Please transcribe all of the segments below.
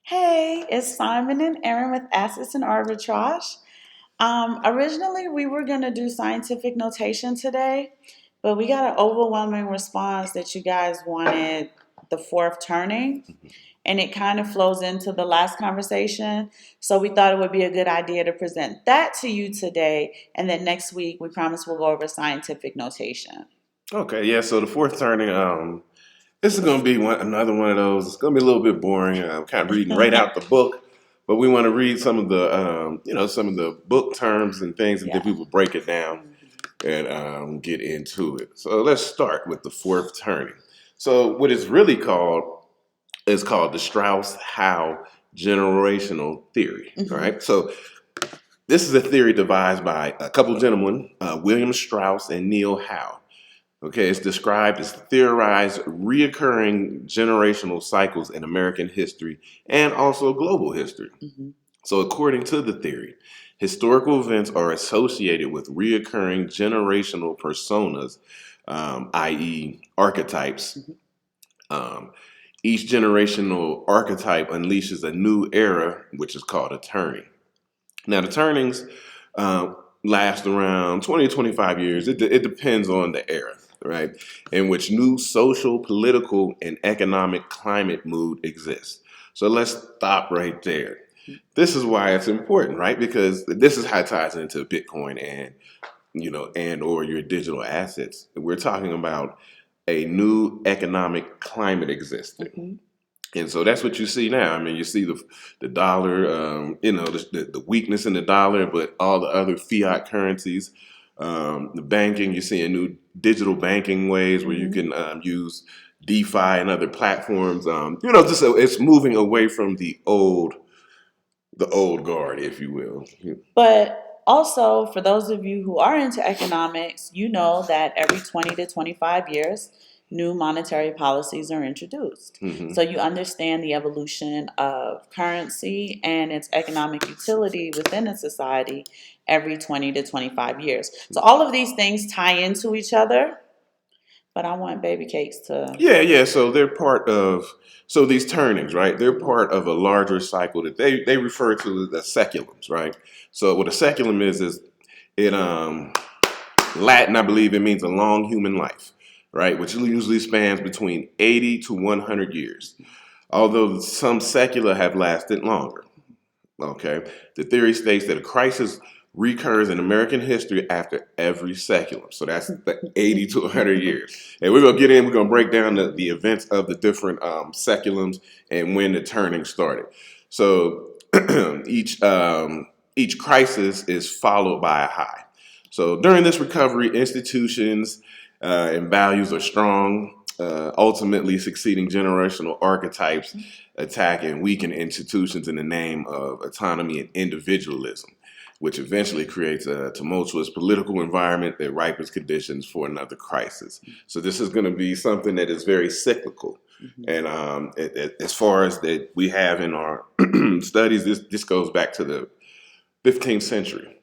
Hey, it's Simon and Aaron with Assets and Arbitrage. Originally, we were going to do scientific notation today, but we got an overwhelming response that you guys wanted the fourth turning, and it kind of flows into the last conversation. So we thought it would be a good idea to present that to you today, and then next week, we promise we'll go over scientific notation. Okay, yeah. So the fourth turning, this is going to be another one of those. It's going to be a little bit boring. I'm kind of reading right out the book, but we want to read some of the, some of the book terms and things, and then we will break it down and get into it. So let's start with the fourth turning. So what it's really called is called the Strauss-Howe generational theory. All right. So this is a theory devised by a couple of gentlemen, William Strauss and Neil Howe. Okay, it's described as theorized reoccurring generational cycles in American history and also global history. So according to the theory, historical events are associated with reoccurring generational personas, i.e. archetypes. Each generational archetype unleashes a new era, which is called a turning. Now, the turnings last around 20 to 25 years. It depends on the era, right, in which new social, political, and economic climate mood exists. So let's stop right there. This is why it's important, right? Because this is how it ties into Bitcoin and or your digital assets. We're talking about a new economic climate existing. And so that's what you see now. I mean, you see the dollar, the weakness in the dollar, but all the other fiat currencies, the banking, you're seeing new digital banking ways where you can use DeFi and other platforms. Just so it's moving away from the old guard, if you will. But also, for those of you who are into economics, you know that every 20 to 25 years, new monetary policies are introduced. So you understand the evolution of currency and its economic utility within a society every 20 to 25 years. So all of these things tie into each other, but I want baby cakes to... Yeah. So they're part of, so these turnings, right? They're part of a larger cycle that they refer to as seculums, right? So what a seculum is it Latin, I believe it means a long human life, right? Which usually spans between 80 to 100 years. Although some secula have lasted longer. Okay. The theory states that a crisis recurs in American history after every seculum. So that's the 80 to 100 years. And we're going to we're going to break down the events of the different seculums and when the turning started. So each crisis is followed by a high. So during this recovery, institutions and values are strong, ultimately succeeding generational archetypes attack and weaken institutions in the name of autonomy and individualism, which eventually creates a tumultuous political environment that ripens conditions for another crisis. So this is going to be something that is very cyclical. And as far as that we have in our studies, this goes back to the 15th century.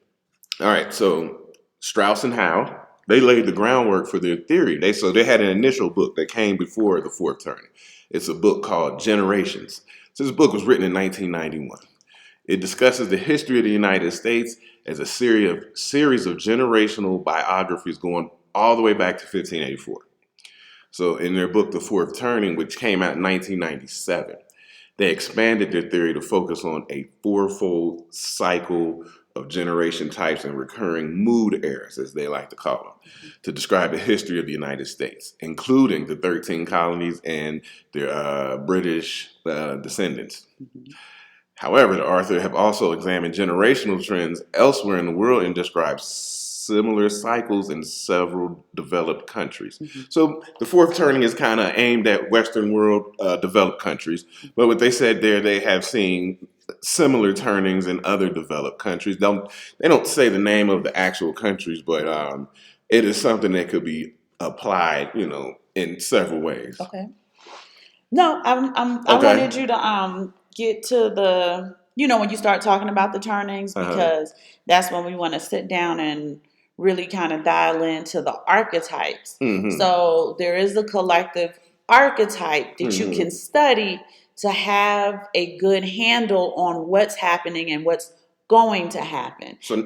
All right, so Strauss and Howe, they laid the groundwork for their theory. They had an initial book that came before the fourth turning. It's a book called Generations. So this book was written in 1991. It discusses the history of the United States as a series of generational biographies going all the way back to 1584. So in their book, The Fourth Turning, which came out in 1997, they expanded their theory to focus on a fourfold cycle of generation types and recurring mood eras, as they like to call them, to describe the history of the United States, including the 13 colonies and their British descendants. However, the author have also examined generational trends elsewhere in the world and described similar cycles in several developed countries. So the fourth turning is kind of aimed at Western world developed countries, but what they said there, they have seen similar turnings in other developed countries. They don't say the name of the actual countries, but it is something that could be applied, in several ways. Okay. No, I Okay. wanted you to get to the when you start talking about the turnings, Uh-huh. because that's when we want to sit down and really kind of dial into the archetypes. Mm-hmm. So there is a collective archetype that you can Mm-hmm. study to have a good handle on what's happening and what's going to happen. So,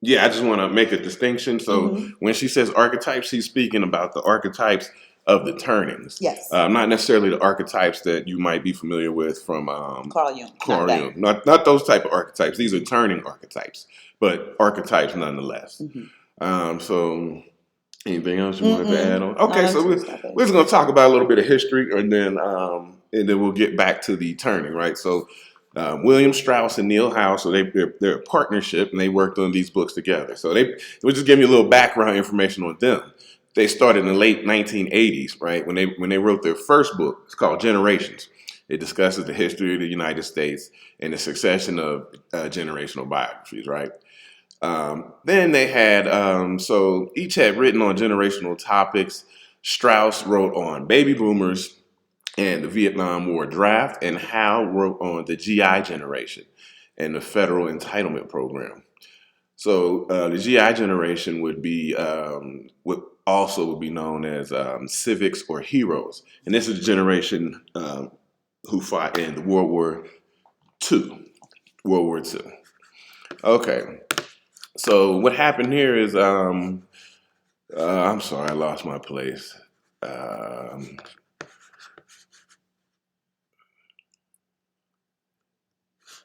yeah, I just want to make a distinction. So, Mm-hmm. when she says archetypes, she's speaking about the archetypes of the turnings, Yes, not necessarily the archetypes that you might be familiar with from Carl Jung, not Carl that. Jung. Not those type of archetypes. These are turning archetypes, but archetypes nonetheless. So, anything else you wanted to add on? No, Okay, so that's we're, good stuff. we're just going to talk about a little bit of history, and then we'll get back to the turning, right? So, William Strauss and Neil Howe, so they're a partnership, and they worked on these books together. So we'll just give you a little background information on them. They started in the late 1980s, right? When they wrote their first book. It's called Generations. It discusses the history of the United States and the succession of generational biographies, right? Then they had, so each had written on generational topics. Strauss wrote on baby boomers and the Vietnam War draft, and Howe wrote on the GI generation and the federal entitlement program. So the GI generation would be would be known as civics or heroes, and this is the generation who fought in the II. World War II. Okay, so what happened here is, I'm sorry, I lost my place. Um,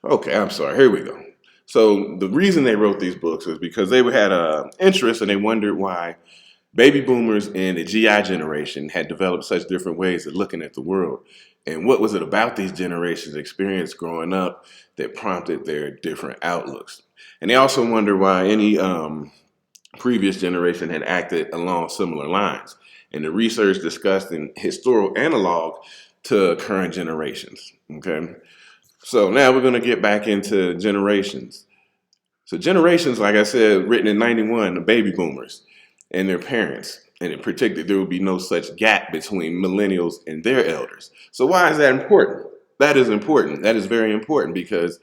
okay, I'm sorry. Here we go. So the reason they wrote these books is because they had an interest and they wondered why baby boomers and the GI generation had developed such different ways of looking at the world. And what was it about these generations' experience growing up that prompted their different outlooks? And they also wonder why any previous generation had acted along similar lines. And the research discussed an historical analog to current generations. Okay. So now we're going to get back into generations. So generations, like I said, written in 91, the baby boomers and their parents. And it predicted there would be no such gap between millennials and their elders. So why is that important? That is important. That is very important because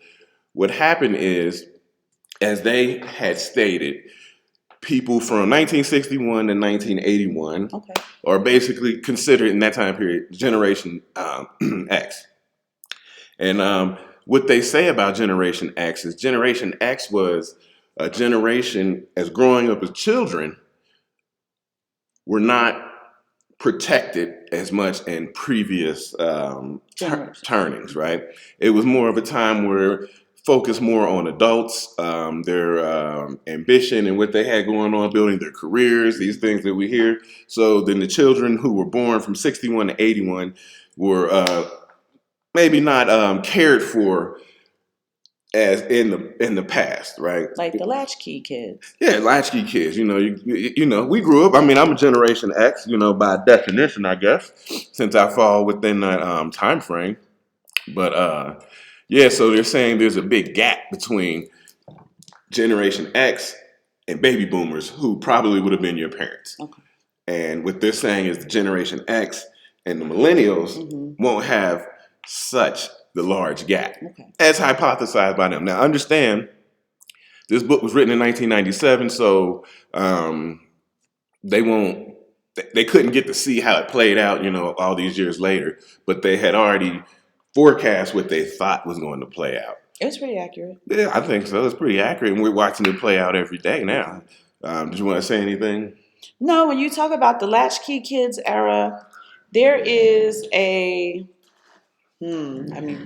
what happened is, as they had stated, people from 1961 to 1981 Okay. are basically considered in that time period Generation X. And what they say about Generation X is Generation X was a generation, as growing up as children, were not protected as much in previous turnings, right? It was more of a time where focused more on adults, their ambition and what they had going on, building their careers, these things that we hear. So then the children who were born from 61 to 81 were maybe not cared for as in the past, right? Like the Latchkey Kids. Yeah, latchkey kids. We grew up. I mean, I'm a Generation X. By definition, I guess, since I fall within that time frame. But yeah, so they're saying there's a big gap between Generation X and baby boomers who probably would have been your parents. Okay. And what they're saying is the Generation X and the millennials won't have such the large gap, as hypothesized by them. Now, understand, this book was written in 1997, so they couldn't get to see how it played out, all these years later, but they had already forecast what they thought was going to play out. It was pretty accurate. Yeah, I think so. It's pretty accurate, and we're watching it play out every day now. Did you want to say anything? No, when you talk about the Latchkey Kids era, there is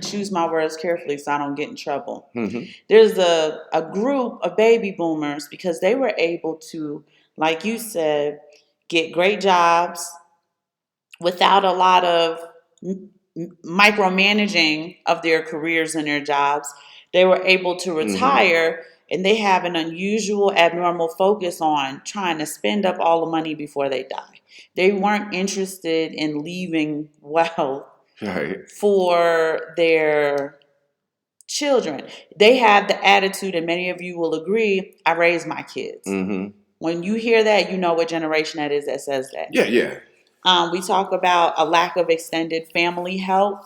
choose my words carefully so I don't get in trouble. There's a group of baby boomers, because they were able to, like you said, get great jobs without a lot of micromanaging of their careers and their jobs. They were able to retire, and they have an unusual, abnormal focus on trying to spend up all the money before they die. They weren't interested in leaving wealth for their children. They had the attitude, and many of you will agree, I raised my kids. When you hear that, you know what generation that is that says that. Yeah, yeah. We talk about a lack of extended family help.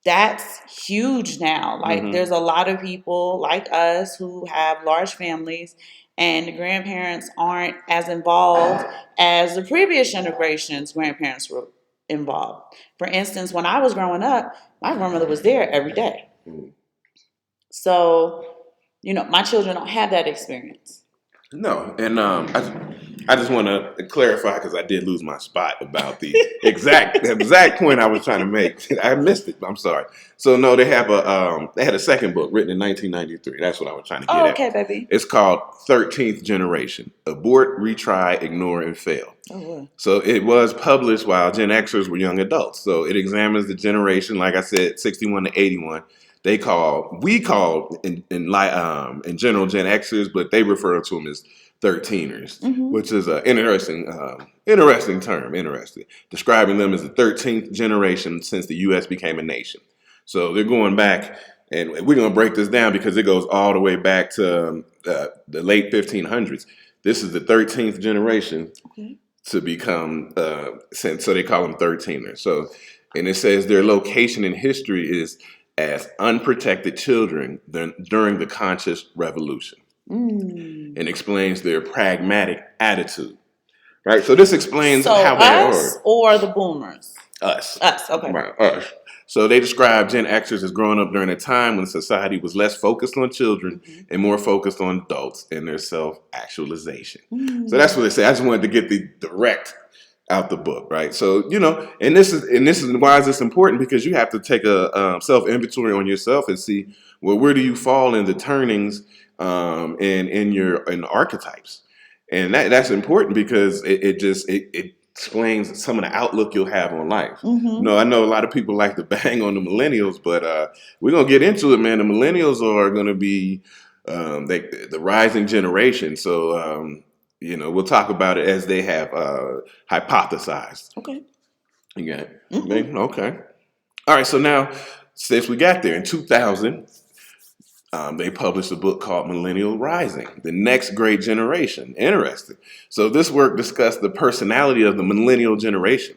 That's huge now. Like, Mm-hmm. there's a lot of people like us who have large families, and the grandparents aren't as involved as the previous generation's grandparents were involved. For instance, when I was growing up, my grandmother was there every day. Mm-hmm. So, my children don't have that experience. No, and I just want to clarify because I did lose my spot about the exact point I was trying to make. I missed it. I'm sorry. So no, they had a second book written in 1993. That's what I was trying to get Oh, at. okay, baby. It's called 13th Generation: Abort, Retry, Ignore, and Fail. Oh, boy. So it was published while Gen Xers were young adults. So it examines the generation, like I said, 61 to 81. We call in general Gen Xers, but they refer to them as 13ers, which is an interesting term. Interesting, describing them as the 13th generation since the U.S. became a nation. So they're going back, and we're going to break this down because it goes all the way back to the late 1500s. This is the 13th generation to become, so they call them 13ers. So, and it says their location in history is as unprotected children during the conscious revolution, and explains their pragmatic attitude. Right. So this explains how they us are. Or the boomers. Us. Okay. Right. Us. So they describe Gen Xers as growing up during a time when society was less focused on children and more focused on adults and their self-actualization. So that's what they say. I just wanted to get the direct out the book, right? So, and this is why is this important? Because you have to take a self-inventory on yourself and see, well, where do you fall in the turnings in the archetypes? And that's important because it explains some of the outlook you'll have on life. I know a lot of people like to bang on the millennials, but we're gonna get into it, man. The millennials are gonna be the rising generation. So we'll talk about it as they have hypothesized. Okay. You got it? Okay. All right. So now, since we got there in 2000. They published a book called Millennial Rising, The Next Great Generation. Interesting. So this work discussed the personality of the millennial generation,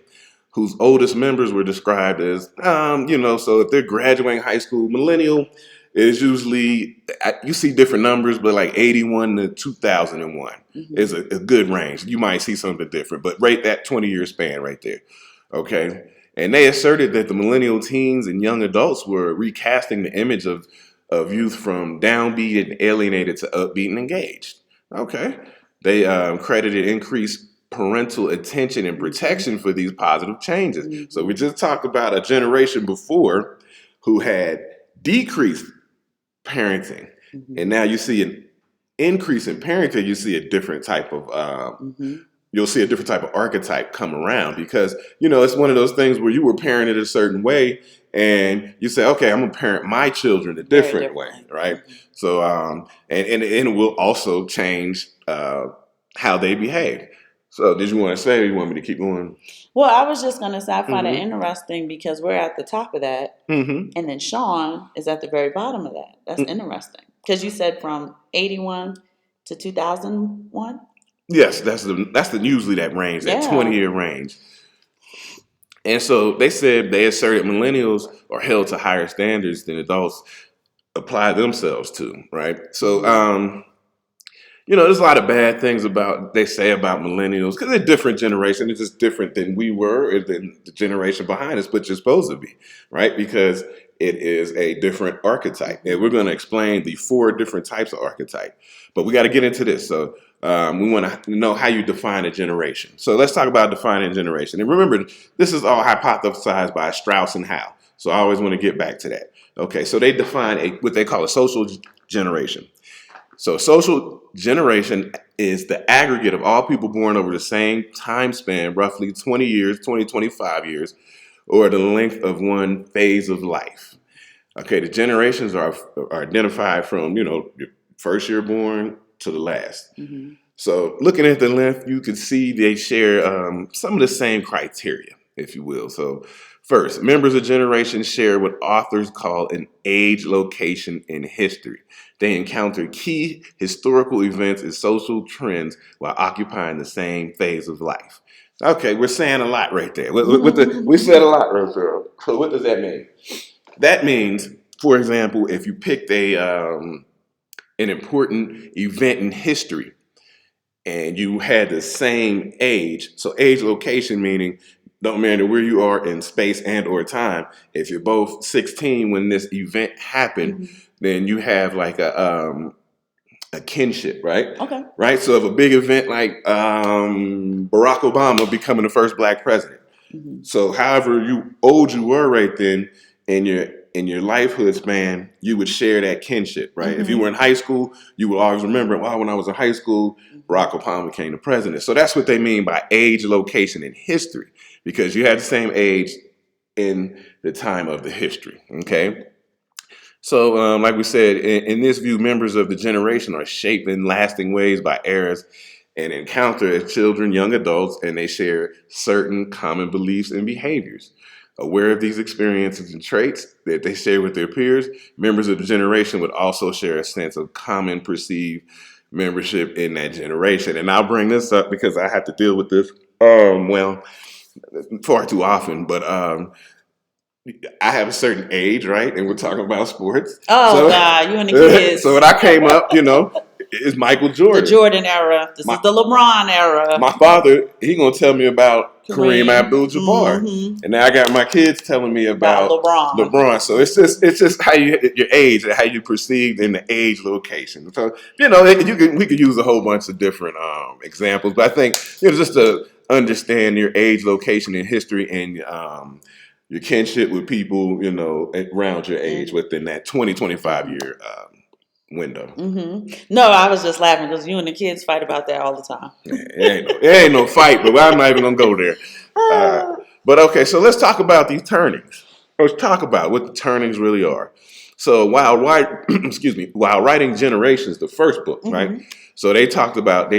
whose oldest members were described as, so if they're graduating high school, millennial is usually, you see different numbers, but like 81 to 2001 is a good range. You might see something different, but rate that 20-year span right there. Okay. And they asserted that the millennial teens and young adults were recasting the image of youth from downbeat and alienated to upbeat and engaged. Okay. They credited increased parental attention and protection for these positive changes. So we just talked about a generation before who had decreased parenting. And now you see an increase in parenting, you see a different type of you'll see a different type of archetype come around because, it's one of those things where you were parented a certain way and you say, okay, I'm going to parent my children a different way, right? So, and it will also change how they behave. So did you want to say or you want me to keep going? Well, I was just going to say I find it interesting because we're at the top of that. And then Sean is at the very bottom of that. That's interesting. Because you said from 81 to 2001? Yes, that's usually that range, that 20-year range. And so they asserted millennials are held to higher standards than adults apply themselves to, right? So, there's a lot of bad things they say about millennials because they're a different generation. They're just different than we were or than the generation behind us, but you're supposed to be, right? Because it is a different archetype. And we're going to explain the 4 different types of archetype. But we got to get into this. So we want to know how you define a generation. So let's talk about defining a generation. And remember, this is all hypothesized by Strauss and Howe. So I always want to get back to that. Okay, so they define what they call a social generation. So social generation is the aggregate of all people born over the same time span, roughly 20 years, 25 years, or the length of one phase of life. Okay, the generations are identified from, your first year born to the last. So looking at the length, you can see they share some of the same criteria. if you will. So first, members of generation share what authors call an age, location, and history. They encounter key historical events and social trends while occupying the same phase of life. Okay, we're saying a lot right there. We said a lot right there. So what does that mean? That means, for example, if you picked an important event in history and you had the same age, so age location meaning don't matter where you are in space and or time. If you're both 16 when this event happened, then you have like a kinship, right? Okay. Right. So if a big event like Barack Obama becoming the first black president, so however old you were right then in your lifehood span, you would share that kinship, right? If you were in high school, you would always remember, wow, when I was in high school, Barack Obama became the president. So that's what they mean by age, location, and history, because you had the same age in the time of the history. Okay. So, like we said, in this view, members of the generation are shaped in lasting ways by eras and encounter as children, young adults, and they share certain common beliefs and behaviors. Aware of these experiences and traits that they share with their peers, members of the generation would also share a sense of common perceived membership in that generation. And I'll bring this up because I have to deal with this, well, far too often, but I have a certain age, right? And we're talking about sports. Oh, God, you and the kids. So when I came up, it's Michael Jordan. The Jordan era. This is the LeBron era. My father, he gonna tell me about Kareem Abdul-Jabbar, and now I got my kids telling me about LeBron. So it's just how your age and how you perceived in the age location. So we could use a whole bunch of different examples, but I think just to understand your age, location, and history, and your kinship with people around your age within that 20-25 year window. No, I was just laughing because you and the kids fight about that all the time. It ain't no fight, but I'm not even gonna go there. But okay, so let's talk about these turnings. Let's talk about what the turnings really are. So while writing Generations, the first book, right? So they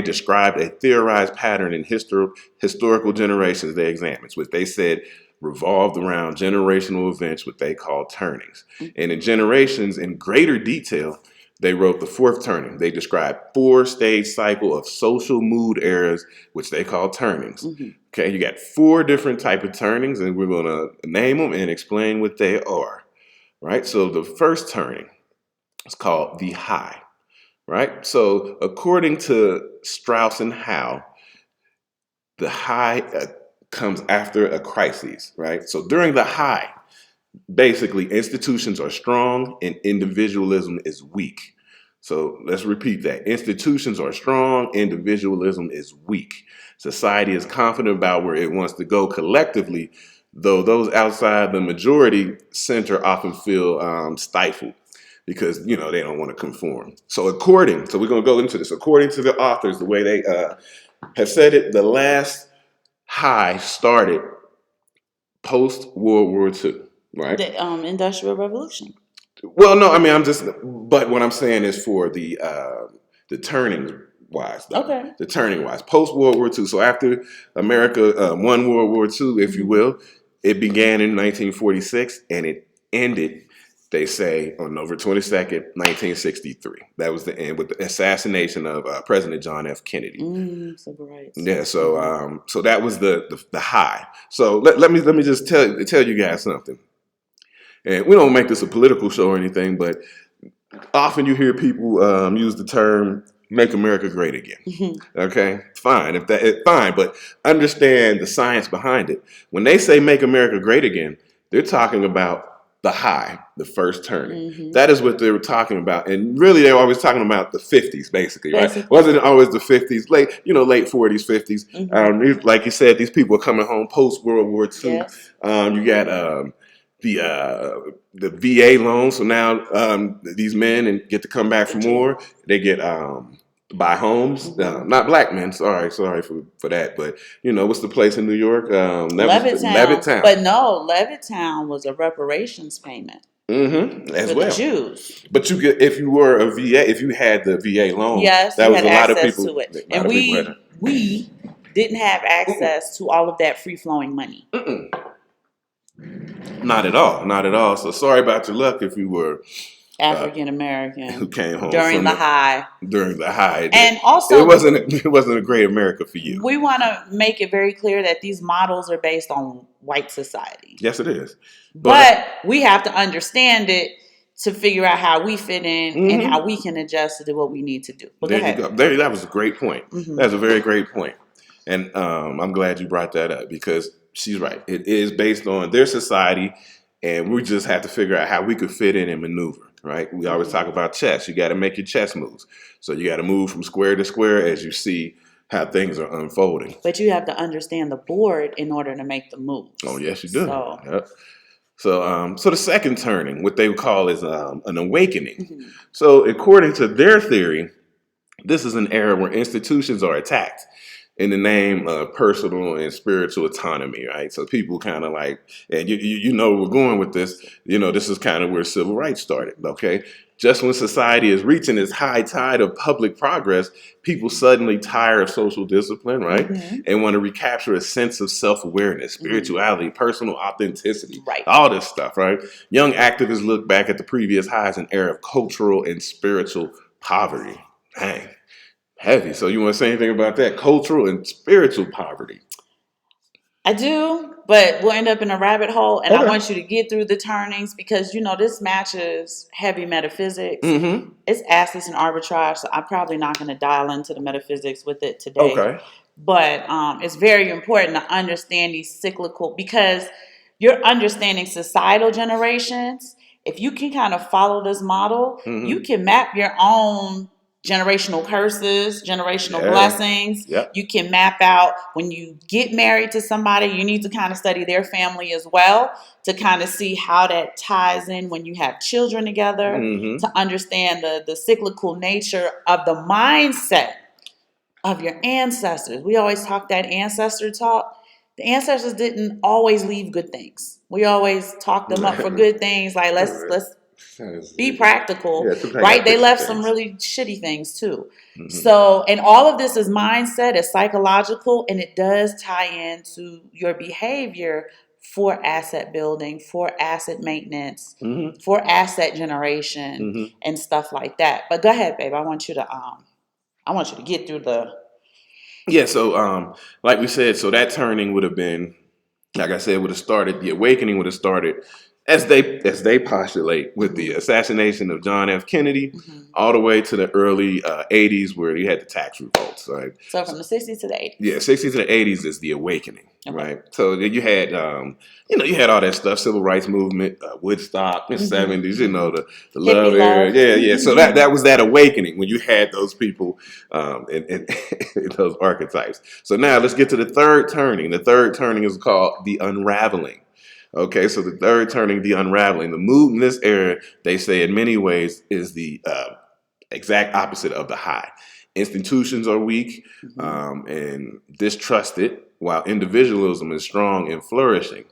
described a theorized pattern in historical generations they examined, which they said revolved around generational events, what they call turnings. And in Generations, in greater detail, they wrote the fourth turning. They described 4-stage cycle of social mood eras, which they call turnings. Okay, you got 4 different type of turnings, and we're going to name them and explain what they are. Right. So the first turning is called the high. Right. So according to Strauss and Howe, the high comes after a crisis. Right. So during the high, basically, institutions are strong and individualism is weak. So let's repeat that. Institutions are strong, individualism is weak. Society is confident about where it wants to go collectively, though those outside the majority center often feel stifled because, they don't want to conform. So we're going to go into this. According to the authors, the way they have said it, the last high started post-World War II. Right. The Industrial Revolution. Well, no, I mean, but what I'm saying is for the turning wise. Okay. The turning wise, post World War II. So after America won World War II, if you will, it began in 1946 and it ended, they say, on November 22nd, 1963. That was the end with the assassination of President John F. Kennedy. Civil rights. Yeah. So that was the high. So let me just tell you guys something. And we don't make this a political show or anything, but often you hear people use the term "Make America Great Again." Okay, fine, fine, but understand the science behind it. When they say "Make America Great Again," they're talking about the high, the first turning. That is what they were talking about, and really they're always talking about the 50s, basically, right? Wasn't it always the 50s, late 40s, 50s? Like you said, these people are coming home post World War II. Yes. You got the VA loan. So now these men get to come back for more. They get buy homes. Not black men. Sorry for that. But what's the place in New York? Levittown. But no, Levittown was a reparations payment. As for well. The Jews. But you get, if you were a VA, if you had the VA loan, yes, that you was had a lot of access people to it. And we didn't have access to all of that free-flowing money. Not at all. Not at all. So sorry about your luck if you were African American who came home during the high. During the high, and also it wasn't a great America for you. We want to make it very clear that these models are based on white society. Yes, it is. But we have to understand it to figure out how we fit in and how we can adjust to do what we need to do. But there you go. That was a great point. That's a very great point. And I'm glad you brought that up because she's right. It is based on their society, and we just have to figure out how we could fit in and maneuver. Right? We always talk about chess. You got to make your chess moves. So you got to move from square to square as you see how things are unfolding. But you have to understand the board in order to make the moves. Oh, yes, you do. So the second turning, what they would call is an awakening. So according to their theory, this is an era where institutions are attacked in the name of personal and spiritual autonomy, right? So people kind of like, and you know we're going with this, this is kind of where civil rights started, okay? Just when society is reaching its high tide of public progress, people suddenly tire of social discipline, right? And want to recapture a sense of self-awareness, spirituality, personal authenticity, all this stuff, right? Young activists look back at the previous highs and era of cultural and spiritual poverty. Dang. Heavy. So you want to say anything about that? Cultural and spiritual poverty. I do, but we'll end up in a rabbit hole, and I want you to get through the turnings because, this matches heavy metaphysics. It's assets and arbitrage, so I'm probably not going to dial into the metaphysics with it today. Okay. But it's very important to understand these cyclical, because you're understanding societal generations. If you can kind of follow this model, you can map your own generational curses, generational blessings. You can map out when you get married to somebody, you need to kind of study their family as well to kind of see how that ties in when you have children together, to understand the cyclical nature of the mindset of your ancestors. We always talk that ancestor talk. The ancestors didn't always leave good things. We always talk them up for good things. Like let's be practical, right? They left some really shitty things too. So, and all of this is mindset, is psychological, and it does tie into your behavior for asset building, for asset maintenance, for asset generation, and stuff like that. But go ahead, babe. I want you to get through the. Yeah. So, like we said, so that turning would have been, like I said, would have started. The awakening would have started. As they postulate with the assassination of John F. Kennedy, all the way to the early 80s where you had the tax revolts, right? So from the 60s to the 80s. Yeah, 60s to the 80s is the awakening, right? So you had, you had all that stuff, civil rights movement, Woodstock, the 70s, the love era. Yeah. So that was that awakening when you had those people in those archetypes. So now let's get to the third turning. The third turning is called the unraveling. Okay, so the third turning, the unraveling. The mood in this era, they say in many ways, is the exact opposite of the high. Institutions are weak and distrusted, while individualism is strong and flourishing.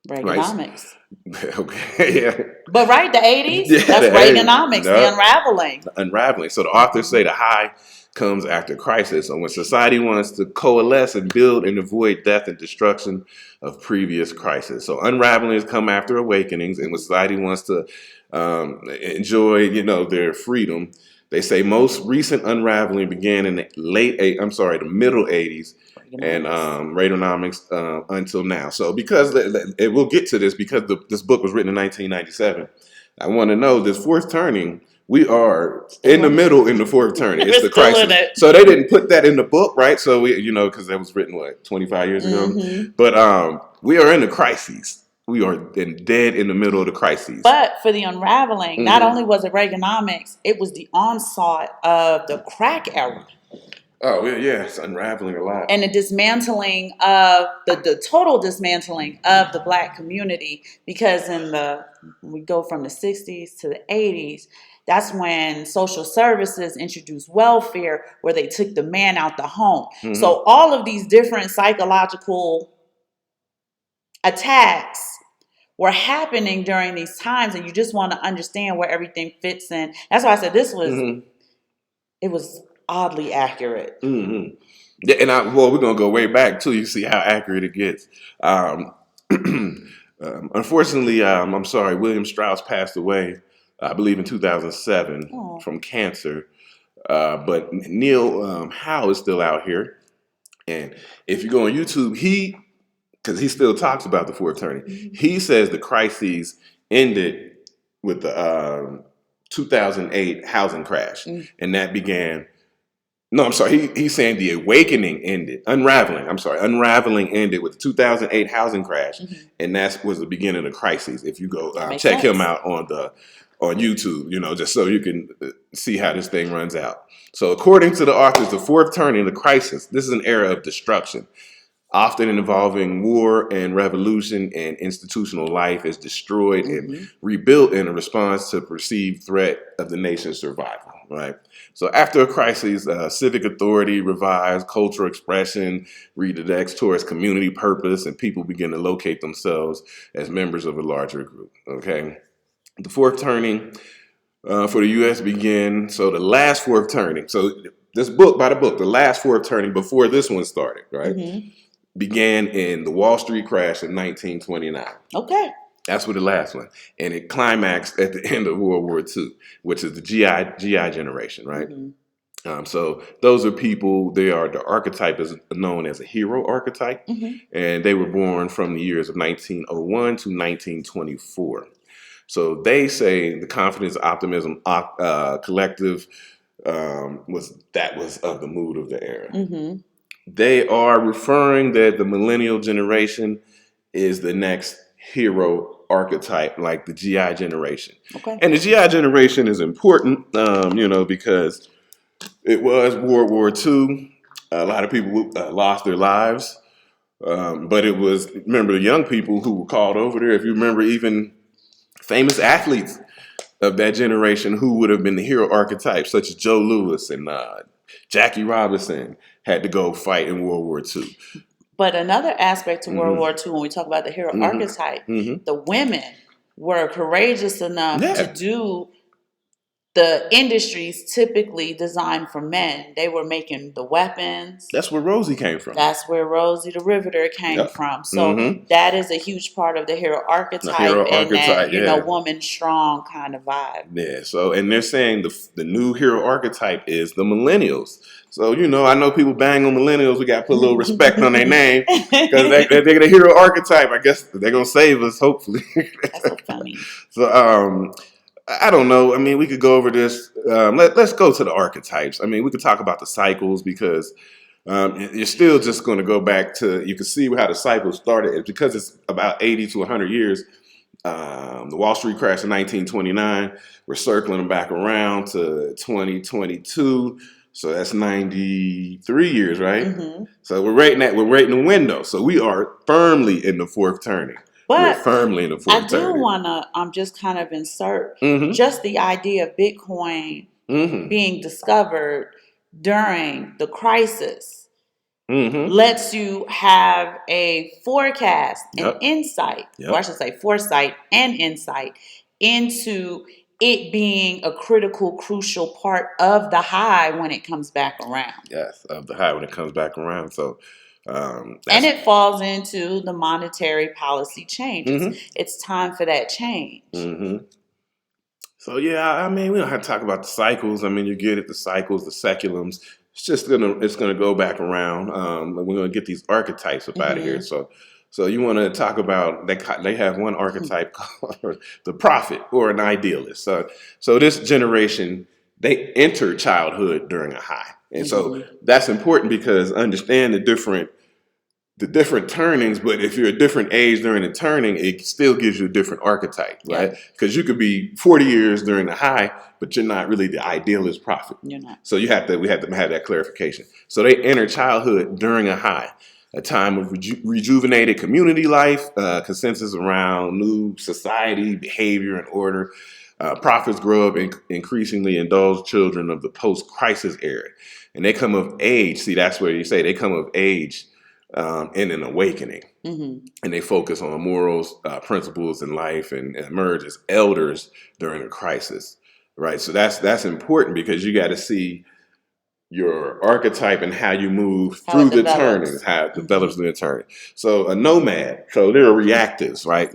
Reaganomics. Right? Okay, yeah. But the 80s, that's Reaganomics, the unraveling. The unraveling. So the authors say the high comes after crisis, and when society wants to coalesce and build and avoid death and destruction of previous crises. So unravelings come after awakenings, and when society wants to enjoy, their freedom, they say most recent unraveling began in the the middle 80s, and Reaganomics until now. So because we'll get to this because this book was written in 1997, I want to know this fourth turning. We are in the middle in the fourth turning. It's the crisis. So they didn't put that in the book, right? So we, because that was written 25 years ago. But we are in the crises. We are dead in the middle of the crises. But for the unraveling, not only was it Reaganomics, it was the onslaught of the crack era. Oh yeah, it's unraveling a lot. And the dismantling of the total dismantling of the Black community, because we go from the 60s to the 80s. That's when social services introduced welfare, where they took the man out the home. So all of these different psychological attacks were happening during these times, and you just want to understand where everything fits in. That's why I said this was it was oddly accurate. Yeah, and we're gonna go way back too. You see how accurate it gets. Um, Unfortunately, I'm sorry, William Strauss passed away, I believe in 2007 Oh. from cancer. But Neil Howe is still out here, and if you go on YouTube, because he still talks about the fourth turning. Mm-hmm. He says the crises ended with the 2008 housing crash, and that began. No, I'm sorry. He's saying the awakening ended, unraveling. I'm sorry, unraveling ended with the 2008 housing crash, and that was the beginning of crises. If you go check him out on YouTube, just so you can see how this thing runs out. So, according to the authors, the fourth turning, the crisis. This is an era of destruction, often involving war and revolution, and institutional life is destroyed and rebuilt in a response to perceived threat of the nation's survival. Right. So after a crisis, civic authority revives, cultural expression redirects towards community purpose, and people begin to locate themselves as members of a larger group. Okay. The fourth turning for the U.S. began. So the last fourth turning. So this book, by the book, the last fourth turning before this one started, right? Began in the Wall Street crash in 1929. Okay. That's what the last one. And it climaxed at the end of World War II, which is the GI generation, right? So those are people, they are, the archetype is known as a hero archetype. And they were born from the years of 1901 to 1924. So they say the confidence, optimism, collective was of the mood of the era. They are referring that the millennial generation is the next hero archetype, like the GI generation. Okay. And the GI generation is important, because it was World War II. A lot of people lost their lives. But it was, remember, the young people who were called over there. If you remember, even famous athletes of that generation who would have been the hero archetypes, such as Joe Louis and Jackie Robinson, had to go fight in World War II. But another aspect to World War II, when we talk about the hero archetype, the women were courageous enough to do the industries typically designed for men. They were making the weapons. That's where Rosie came from. That's where Rosie the Riveter came from. So that is a huge part of the hero archetype, that woman strong kind of vibe. Yeah. So, and they're saying the new hero archetype is the millennials. So, I know people bang on millennials. We got to put a little respect on their name because they're the hero archetype. I guess they're going to save us, hopefully. That's so funny. So, I don't know. I mean, we could go over this. Let's go to the archetypes. I mean, we could talk about the cycles because you're still just going to go back to, you can see how the cycle started. It's because it's about 80 to 100 years. The Wall Street crash in 1929. We're circling back around to 2022. So that's 93 years, right? So we're right in the window. So we are firmly in the fourth turning. But we're firmly in the fourth I do want to just kind of insert just the idea of Bitcoin being discovered during the crisis lets you have a forecast and insight, or I should say foresight and insight into it being a crucial part of the high when it comes back around. Yes, of the high when it comes back around. So, and it falls into the monetary policy changes. It's time for that change. So yeah, I mean, we don't have to talk about the cycles. I mean, you get it, the cycles, the seculums. It's gonna go back around. We're gonna get these archetypes up out of here. So you want to talk about they have one archetype called the prophet or an idealist. So this generation, they enter childhood during a high, and so that's important because understand the different turnings. But if you're a different age during the turning, it still gives you a different archetype, right? Because you could be 40 years during the high, but you're not really the idealist prophet. You're not. So we have to have that clarification. So they enter childhood during a high. A time of rejuvenated community life, consensus around new society, behavior, and order. Prophets grow up increasingly indulged children of the post-crisis era. And they come of age. See, that's where you say they come of age in an awakening. And they focus on morals, principles in life, and emerge as elders during a crisis. Right? So that's important because you got to see your archetype and how you move How through it the develops. turnings, how it develops through the turning. So a nomad, so they're reactives, right?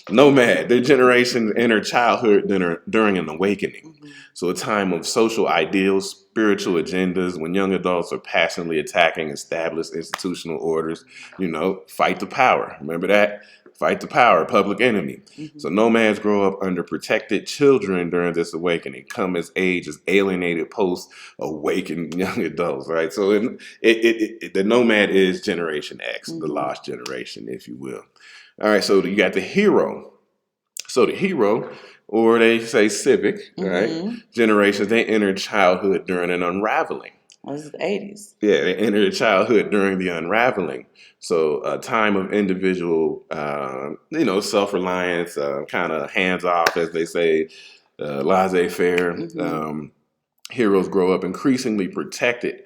Nomad, their generation enter childhood during an awakening. So a time of social ideals, spiritual agendas, when young adults are passionately attacking established institutional orders, fight the power. Remember that? Fight the power, public enemy. So nomads grow up under protected children during this awakening, come as age as alienated post-awakened young adults, right? So the nomad is Generation X, the lost generation, if you will. All right, so you got the hero. So the hero, or they say civic, right? Generations, they enter childhood during an unraveling. This is the 80s. Yeah, they enter childhood during the unraveling. So a time of individual, self-reliance, kind of hands-off, as they say, laissez-faire. Heroes grow up increasingly protected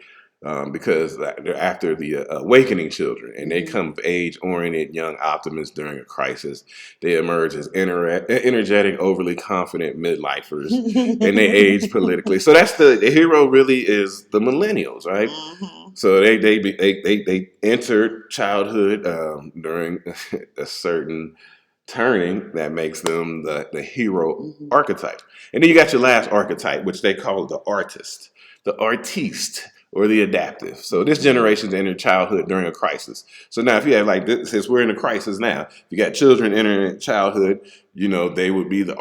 because they're after the awakening children, and they come of age-oriented young optimists during a crisis. They emerge as energetic, overly confident midlifers, and they age politically. So that's the hero. Really is the millennials, right? So they entered childhood during a certain turning that makes them the hero archetype. And then you got your last archetype, which they call the artist, the artiste, or the adaptive. So this generation's entered childhood during a crisis. So now if you have like this, since we're in a crisis now, if you got children entering childhood, they would be the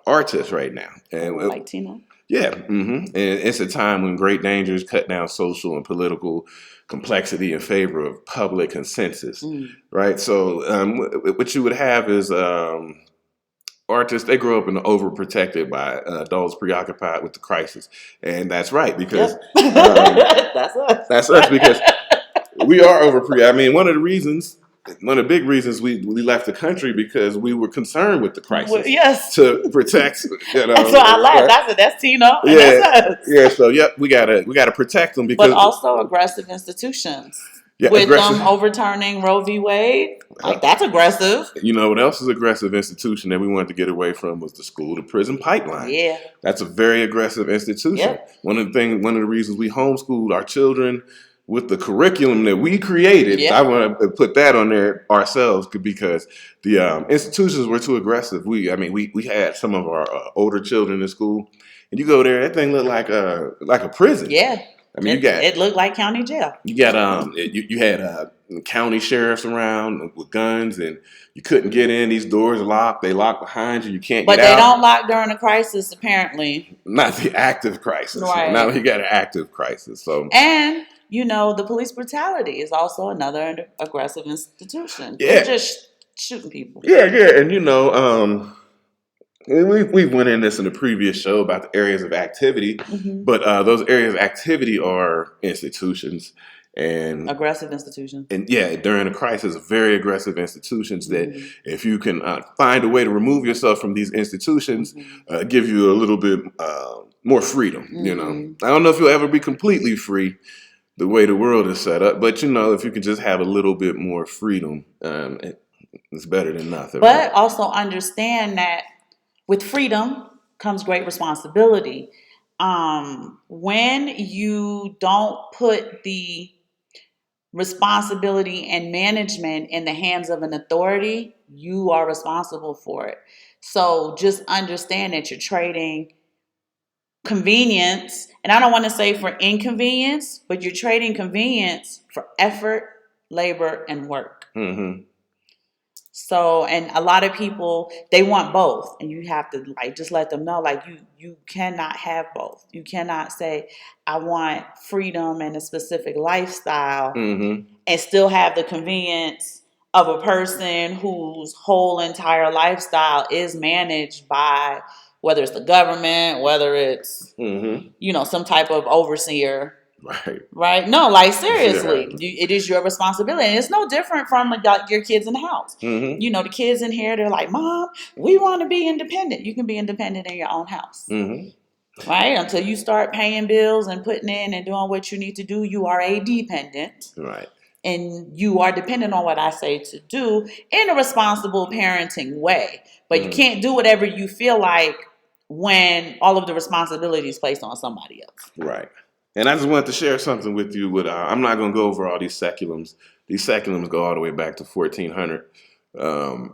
artist right now. And like Tina. Yeah, and it's a time when great dangers cut down social and political complexity in favor of public consensus, right? So what you would have is artists, they grow up and overprotected by adults preoccupied with the crisis. And that's right, because that's us. That's us, because we are I mean, one of the big reasons we left the country because we were concerned with the crisis. Well, yes. To protect, That's why I laughed. That's Tina. And that's us. Yeah. So we gotta protect them because. But also aggressive institutions. Yeah, with them overturning Roe v. Wade, that's aggressive. You know what else is aggressive institution that we wanted to get away from was the school to prison pipeline. Yeah, that's a very aggressive institution. Yep. One of the reasons we homeschooled our children with the curriculum that we created. Yep. I want to put that on there ourselves because the institutions were too aggressive. We had some of our older children in school, and you go there, that thing looked like a prison. Yeah. I mean, it looked like county jail. You got you had county sheriffs around with guns, and you couldn't get in. These doors are locked. They lock behind you. You can't get out. But they don't lock during a crisis, apparently. Not the active crisis. Right. Now you got an active crisis. So and the police brutality is also another aggressive institution. Yeah. They're just shooting people. Yeah, and we went in this in the previous show about the areas of activity, but those areas of activity are institutions and aggressive institutions. And during a crisis, very aggressive institutions that if you can find a way to remove yourself from these institutions, give you a little bit more freedom. I don't know if you'll ever be completely free the way the world is set up, but if you can just have a little bit more freedom, it's better than nothing. But right? Also understand that with freedom comes great responsibility. When you don't put the responsibility and management in the hands of an authority, you are responsible for it. So just understand that you're trading convenience, and I don't want to say for inconvenience, but you're trading convenience for effort, labor, and work. So, and a lot of people, they want both, and you have to just let them know, you cannot have both. You cannot say, I want freedom and a specific lifestyle and still have the convenience of a person whose whole entire lifestyle is managed by, whether it's the government, whether it's, some type of overseer. Right? No, seriously, it is your responsibility. And it's no different from your kids in the house. The kids in here, they're like, Mom, we want to be independent. You can be independent in your own house. Right? Until you start paying bills and putting in and doing what you need to do, you are a dependent. Right. And you are dependent on what I say to do in a responsible parenting way. But you can't do whatever you feel like when all of the responsibility is placed on somebody else. Right. And I just wanted to share something with you. I'm not going to go over all these Seculums. These Seculums go all the way back to 1400.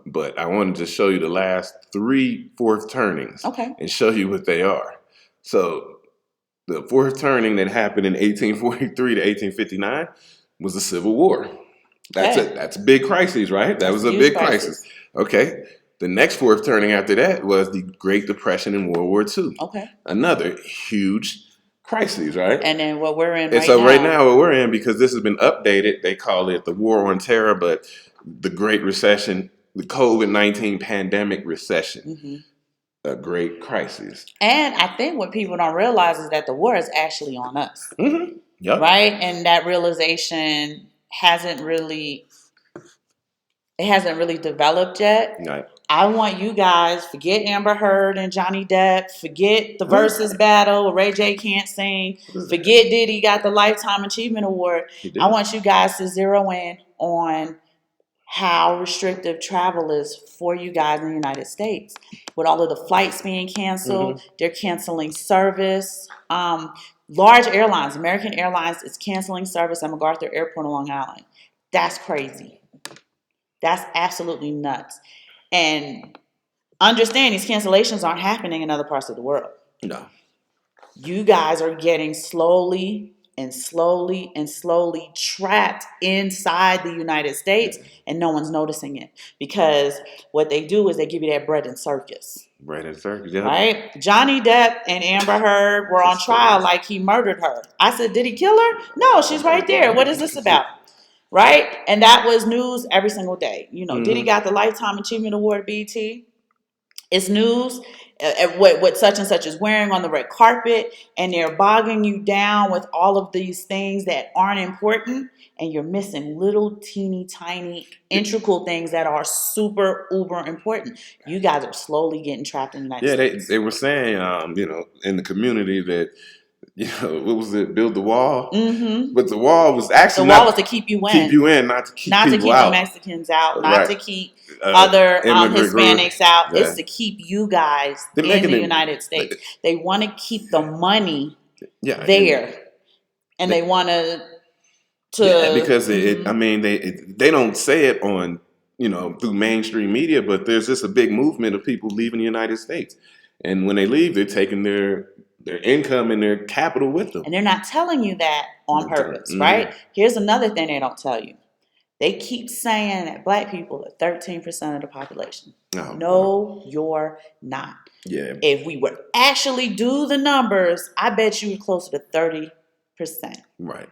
But I wanted to show you the last 3 fourth turnings and show you what they are. So the fourth turning that happened in 1843 to 1859 was the Civil War. That's a big crisis, right? That was a big crisis. Okay. The next fourth turning after that was the Great Depression and World War II. Okay. Another huge crises, right? And then what we're in right now, what we're in, because this has been updated, they call it the War on Terror, but the Great Recession, the COVID-19 pandemic recession, a great crisis. And I think what people don't realize is that the war is actually on us, right? And that realization hasn't really developed yet. Right. I want you guys, forget Amber Heard and Johnny Depp, forget the Versus battle, Ray J can't sing, forget Diddy got the Lifetime Achievement Award. I want you guys to zero in on how restrictive travel is for you guys in the United States. With all of the flights being canceled, they're canceling service. Large airlines, American Airlines is canceling service at MacArthur Airport on Long Island. That's crazy. That's absolutely nuts. And understand these cancellations aren't happening in other parts of the world. No. You guys are getting slowly trapped inside the United States, and no one's noticing it. Because what they do is they give you that bread and circus. Bread and circus, yeah. Right? Johnny Depp and Amber Heard were on trial like he murdered her. I said, did he kill her? No, she's right there. What is this about? Right? And that was news every single day. You know, Diddy got the Lifetime Achievement Award, BT. It's news. What such and such is wearing on the red carpet, and they're bogging you down with all of these things that aren't important, and you're missing little teeny tiny integral things that are super uber important. You guys are slowly getting trapped in the United States. They were saying, in the community that, what was it? Build the wall. But the wall was actually was to keep you in, not to keep the out. Mexicans out, not to keep other Hispanics out. It's to keep you guys in the United States. They want to keep the money there, and they want to. Because they don't say it on through mainstream media, but there's just a big movement of people leaving the United States, and when they leave, they're taking their income and their capital with them. And they're not telling you that on purpose, right? Here's another thing they don't tell you. They keep saying that Black people are 13% of the population. No, you're not. Yeah. If we would actually do the numbers, I bet you we're closer to 30%. Right.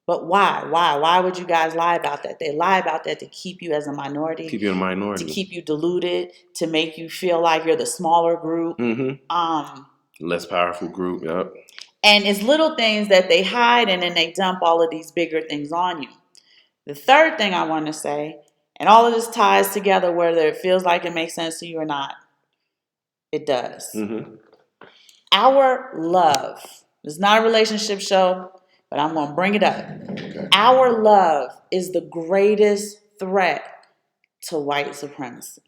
But why? Why would you guys lie about that? They lie about that to keep you as a minority. Keep you a minority. To keep you diluted, to make you feel like you're the smaller group. Less powerful group, yep. And it's little things that they hide, and then they dump all of these bigger things on you. The third thing I want to say, and all of this ties together whether it feels like it makes sense to you or not, it does. Our love, it's not a relationship show, but I'm going to bring it up. Okay. Our love is the greatest threat to white supremacy.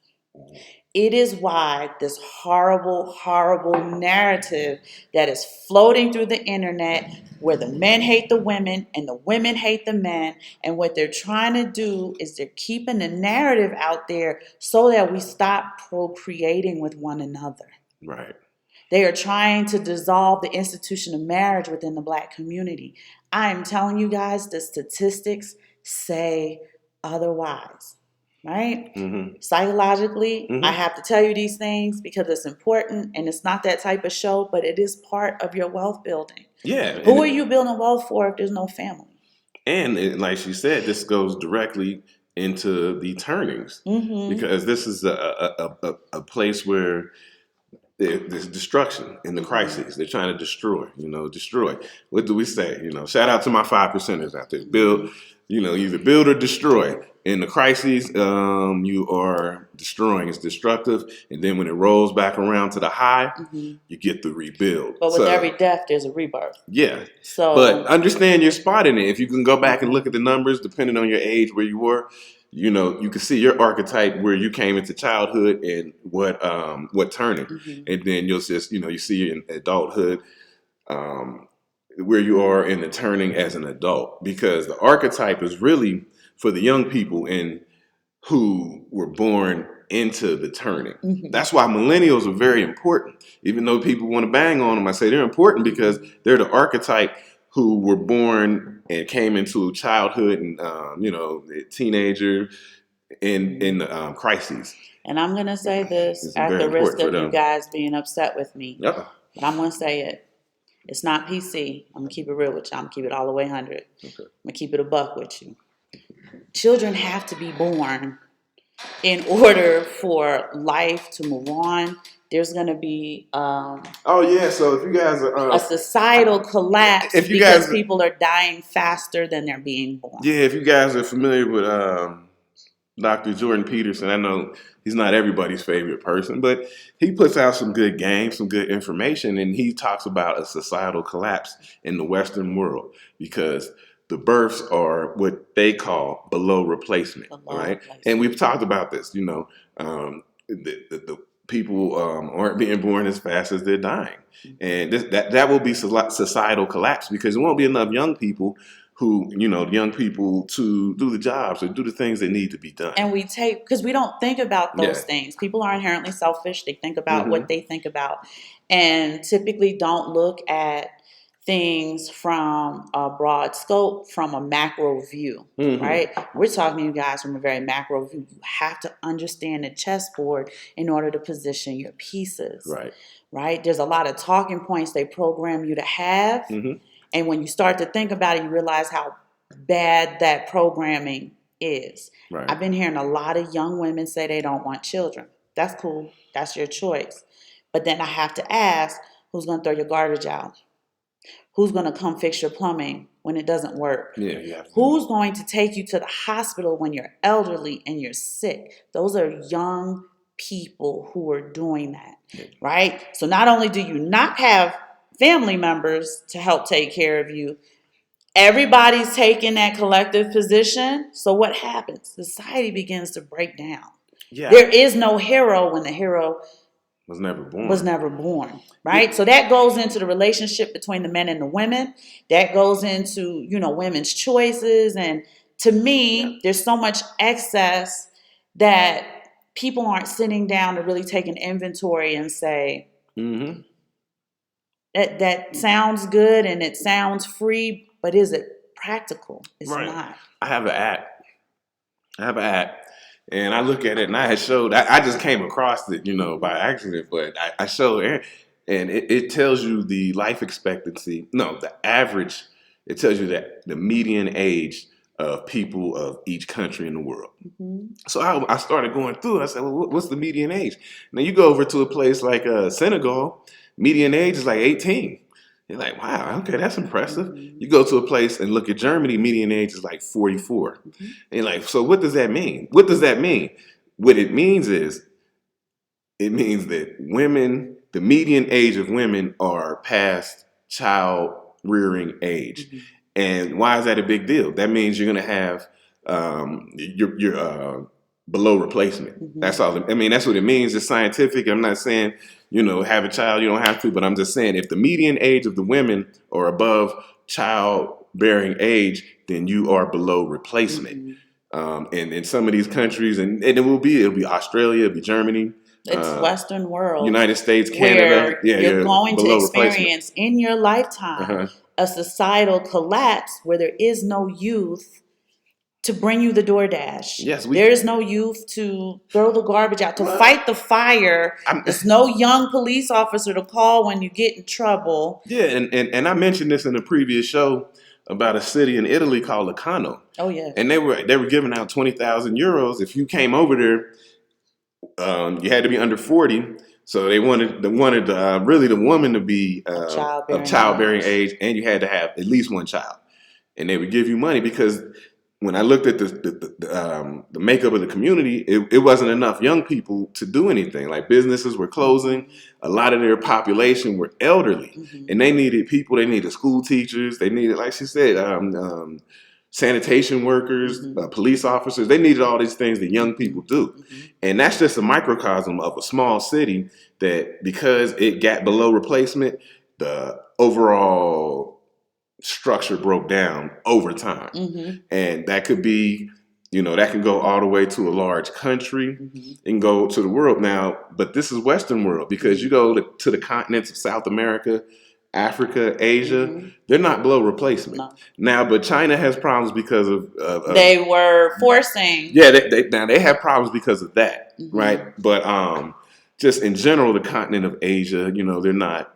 It is why this horrible, horrible narrative that is floating through the internet where the men hate the women and the women hate the men, and what they're trying to do is they're keeping the narrative out there so that we stop procreating with one another. Right. They are trying to dissolve the institution of marriage within the Black community. I am telling you guys, the statistics say otherwise. Right? Psychologically, I have to tell you these things because it's important, and it's not that type of show, but it is part of your wealth building. Yeah. Who are you building wealth for if there's no family? And like she said, this goes directly into the turnings because this is a place where there's destruction in the crises. They're trying to destroy. What do we say? Shout out to my 5%ers out there. Build, either build or destroy. In the crises, you are destroying. It's destructive. And then when it rolls back around to the high, you get the rebuild. But with every death, there's a rebirth. Yeah. But understand your spot in it. If you can go back and look at the numbers, depending on your age, where you were, you can see your archetype where you came into childhood and what turning. And then you'll just, you see in adulthood, where you are in the turning as an adult, because the archetype is really for the young people and who were born into the turning. Mm-hmm. That's why millennials are very important. Even though people want to bang on them, I say they're important because they're the archetype who were born and came into childhood and teenager in crises. And I'm going to say this It's at very the risk important for of you them. guys being upset with me, Yep. but I'm going to say it. It's not PC. I'm going to keep it real with you. I'm going to keep it all the way 100. Okay. I'm going to keep it a buck with you. Children have to be born in order for life to move on. There's going to be So if you guys are a societal collapse because people are dying faster than they're being born. Yeah, if you guys are familiar with Dr. Jordan Peterson, I know he's not everybody's favorite person, but he puts out some good games, some good information, and he talks about a societal collapse in the Western world because the births are what they call below replacement, right? And we've talked about this, the people aren't being born as fast as they're dying. And that will be societal collapse because there won't be enough young people to do the jobs or do the things that need to be done. And because we don't think about those things. People are inherently selfish. They think about what they think about and typically don't look at things from a broad scope, from a macro view, right? We're talking to you guys from a very macro view. You have to understand the chessboard in order to position your pieces, right? There's a lot of talking points they program you to have. And when you start to think about it, you realize how bad that programming is. Right. I've been hearing a lot of young women say they don't want children. That's cool. That's your choice. But then I have to ask, who's going to throw your garbage out? Who's going to come fix your plumbing when it doesn't work? Who's going to take you to the hospital when you're elderly and you're sick? Those are young people who are doing that, right? So not only do you not have family members to help take care of you, everybody's taking that collective position. So what happens? Society begins to break down. There is no hero when the hero was never born. Right? So that goes into the relationship between the men and the women. That goes into, women's choices. And to me, there's so much excess that people aren't sitting down to really take an inventory and say, that sounds good and it sounds free, but is it practical? It's not. I have an app. And I look at it, and I just came across it, by accident. But I showed Aaron, and it tells you the life expectancy. No, the average. It tells you that the median age of people of each country in the world. So I started going through it. I said, well, what's the median age? Now you go over to a place like Senegal, median age is like 18. You're like, wow, okay, that's impressive. You go to a place and look at Germany, median age is like 44. And you're like, so what does that mean? What does that mean? What it means is, it means that women, the median age of women are past child rearing age. And why is that a big deal? That means you're going to have you're below replacement. That's all. I mean, that's what it means. It's scientific. I'm not saying, have a child. You don't have to. But I'm just saying if the median age of the women are above childbearing age, then you are below replacement. And in some of these countries, and it'll be Australia, it'll be Germany. It's Western world. United States, Canada. You're going to experience in your lifetime a societal collapse where there is no youth to bring you the DoorDash. There is no youth to throw the garbage out, to fight the fire. There's no young police officer to call when you get in trouble. And I mentioned this in a previous show about a city in Italy called Locarno. Oh yeah. And they were giving out 20,000 euros if you came over there. You had to be under 40. So they wanted really the woman to be of childbearing age, and you had to have at least one child. And they would give you money because when I looked at the makeup of the community, it wasn't enough young people to do anything. Like businesses were closing. A lot of their population were elderly, and they needed people. They needed school teachers. They needed, like she said, sanitation workers, police officers. They needed all these things that young people do. And that's just a microcosm of a small city that, because it got below replacement, the overall structure broke down over time. Mm-hmm. And that could be, that can go all the way to a large country Mm-hmm. and go to the world now. But this is Western world, because you go to the continents of South America, Africa, Asia, Mm-hmm. they're not below replacement. No. Now, but China has problems because of They were forcing. yeah, now they have problems because of that, Mm-hmm. right? But just in general, the continent of Asia, they're not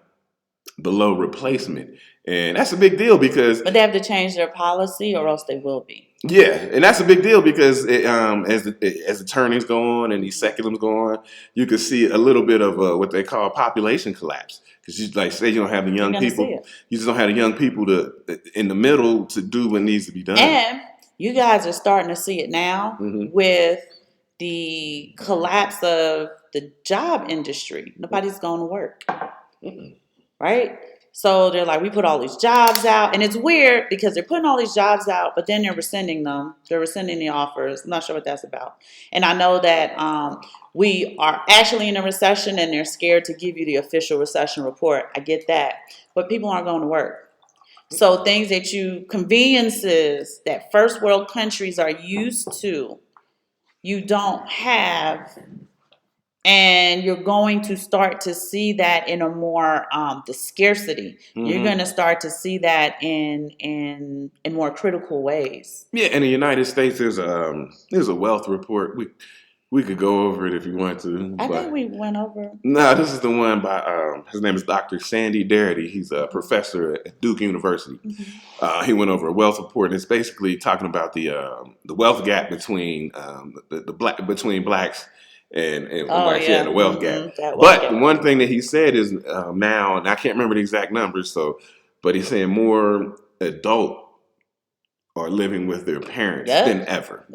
below replacement, and that's a big deal because But they have to change their policy, or else they will be. yeah, and that's a big deal because as the turnings go on and these Seculums go on, you can see a little bit of what they call population collapse, because you like say you don't have the young people, you just don't have the young people in the middle to do what needs to be done. And you guys are starting to see it now Mm-hmm. with the collapse of the job industry. Nobody's going to work, right? So they're like, we put all these jobs out, and it's weird because they're putting all these jobs out, but then they're rescinding them. They're rescinding the offers. I'm not sure what that's about. And I know that we are actually in a recession, and they're scared to give you the official recession report. I get that, but people aren't going to work. So things conveniences that first world countries are used to, you don't have. And you're going to start to see that in a more the scarcity. Mm-hmm. You're going to start to see that in more critical ways. Yeah, in the United States, there's a wealth report. We could go over it if you want to. I think we went over. No, this is the one by his name is Dr. Sandy Darity. He's a professor at Duke University. Mm-hmm. He went over a wealth report, and it's basically talking about the wealth gap between between blacks and whites. Yeah, the wealth gap. But one thing that he said is now, and I can't remember the exact numbers. But he's saying more adult are living with their parents than ever.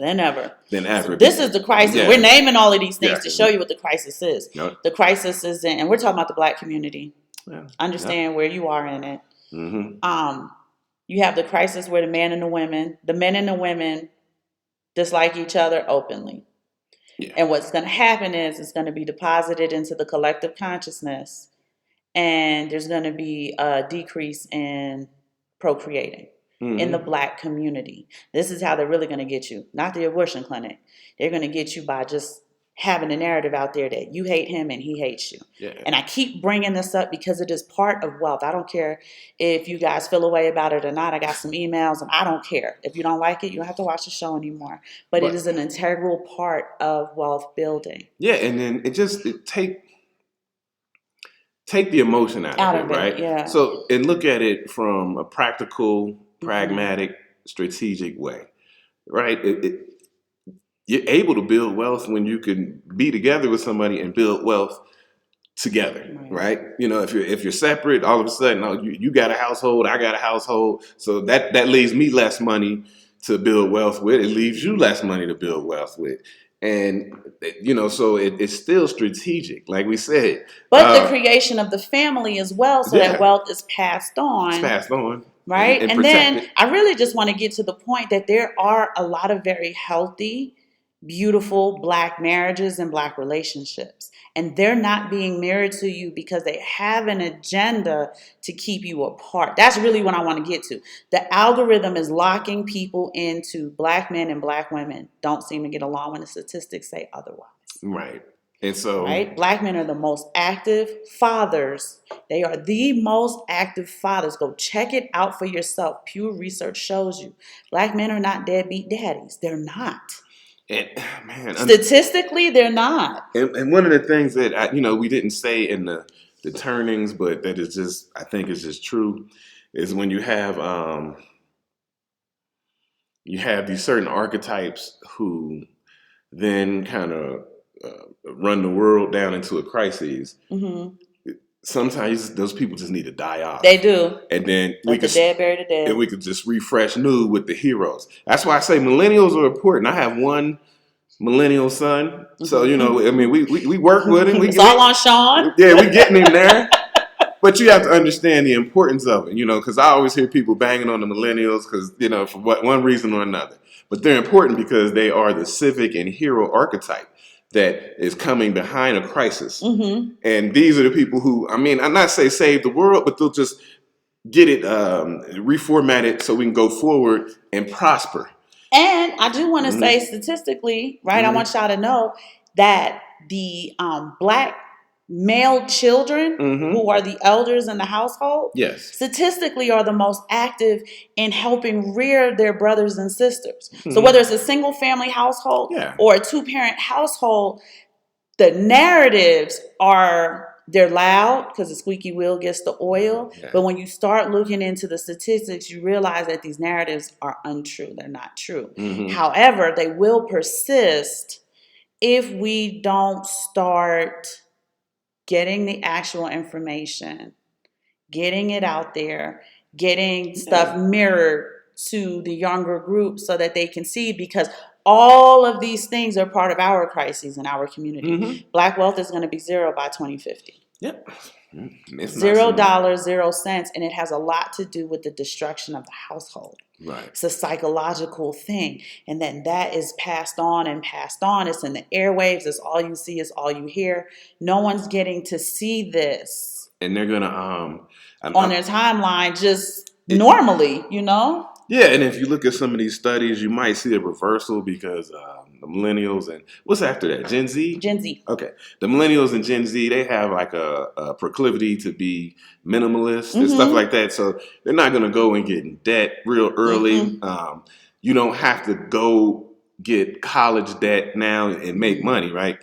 So this is the crisis. Yeah. We're naming all of these things to show you what the crisis is. Yep. The crisis is in, and we're talking about the Black community. Yeah. Understand where you are in it. Mm-hmm. You have the crisis where the men and the women dislike each other openly. Yeah. And what's going to happen is it's going to be deposited into the collective consciousness, and there's going to be a decrease in procreating. Mm-hmm. In the Black community. This is how they're really going to get you. Not the abortion clinic. They're going to get you by just having a narrative out there that you hate him and he hates you. Yeah. And I keep bringing this up because it is part of wealth. I don't care if you guys feel a way about it or not. I got some emails, and I don't care. If you don't like it, you don't have to watch the show anymore. But it is an integral part of wealth building. Yeah, and then take the emotion out of it, right? Yeah. So, and look at it from a practical, pragmatic, strategic way, right? You're able to build wealth when you can be together with somebody and build wealth together, right? If you're separate, all of a sudden, you got a household, I got a household, so that leaves me less money to build wealth with. It leaves you less money to build wealth with. And, so it's still strategic, like we said. But the creation of the family as well, so that wealth is passed on. It's passed on. Right? And then I really just want to get to the point that there are a lot of very healthy, beautiful Black marriages and Black relationships. And they're not being mirrored to you because they have an agenda to keep you apart. That's really what I want to get to. The algorithm is locking people into Black men and Black women don't seem to get along when the statistics say otherwise. Right. And so, right? Black men are the most active fathers. They are the most active fathers. Go check it out for yourself. Pew Research shows you. Black men are not deadbeat daddies. They're not. And man, statistically, they're not. And one of the things that we didn't say in the turnings, but that is just, I think is just true, is when you have these certain archetypes who then kind of run the world down into a crisis. Mm-hmm. Sometimes those people just need to die off. They do. And then we could bury the dead. And we could just refresh new with the heroes. That's why I say millennials are important. I have one millennial son. So, we work with him. It's all on Sean. Yeah, we getting him there. But you have to understand the importance of it, because I always hear people banging on the millennials because, for one reason or another. But they're important because they are the civic and hero archetype that is coming behind a crisis. Mm-hmm. And these are the people who, I'm not say save the world, but they'll just get it reformatted so we can go forward and prosper. And I do want to say statistically, right? I Mm-hmm. want y'all to know that the black male children who are the elders in the household, Yes. statistically are the most active in helping rear their brothers and sisters. So whether it's a single family household or a 2-parent household, the narratives they're loud because the squeaky wheel gets the oil. But when you start looking into the statistics, you realize that these narratives are untrue. They're not true. However, they will persist if we don't start getting the actual information, getting it out there, getting stuff mirrored to the younger group so that they can see, because all of these things are part of our crises in our community. Black wealth is going to be zero by 2050. Yep. $0, 0 cents, and it has a lot to do with the destruction of the household. Right. It's a psychological thing, and then that is passed on and passed on. It's in the airwaves. It's all you see. It's all you hear. No one's getting to see this, and they're gonna on their timeline just normally, you know. Yeah, and if you look at some of these studies, you might see a reversal because the millennials and what's after that? Gen Z? Gen Z. Okay. The millennials and Gen Z, they have like a proclivity to be minimalist and stuff like that. So they're not going to go and get in debt real early. You don't have to go get college debt now and make money, right?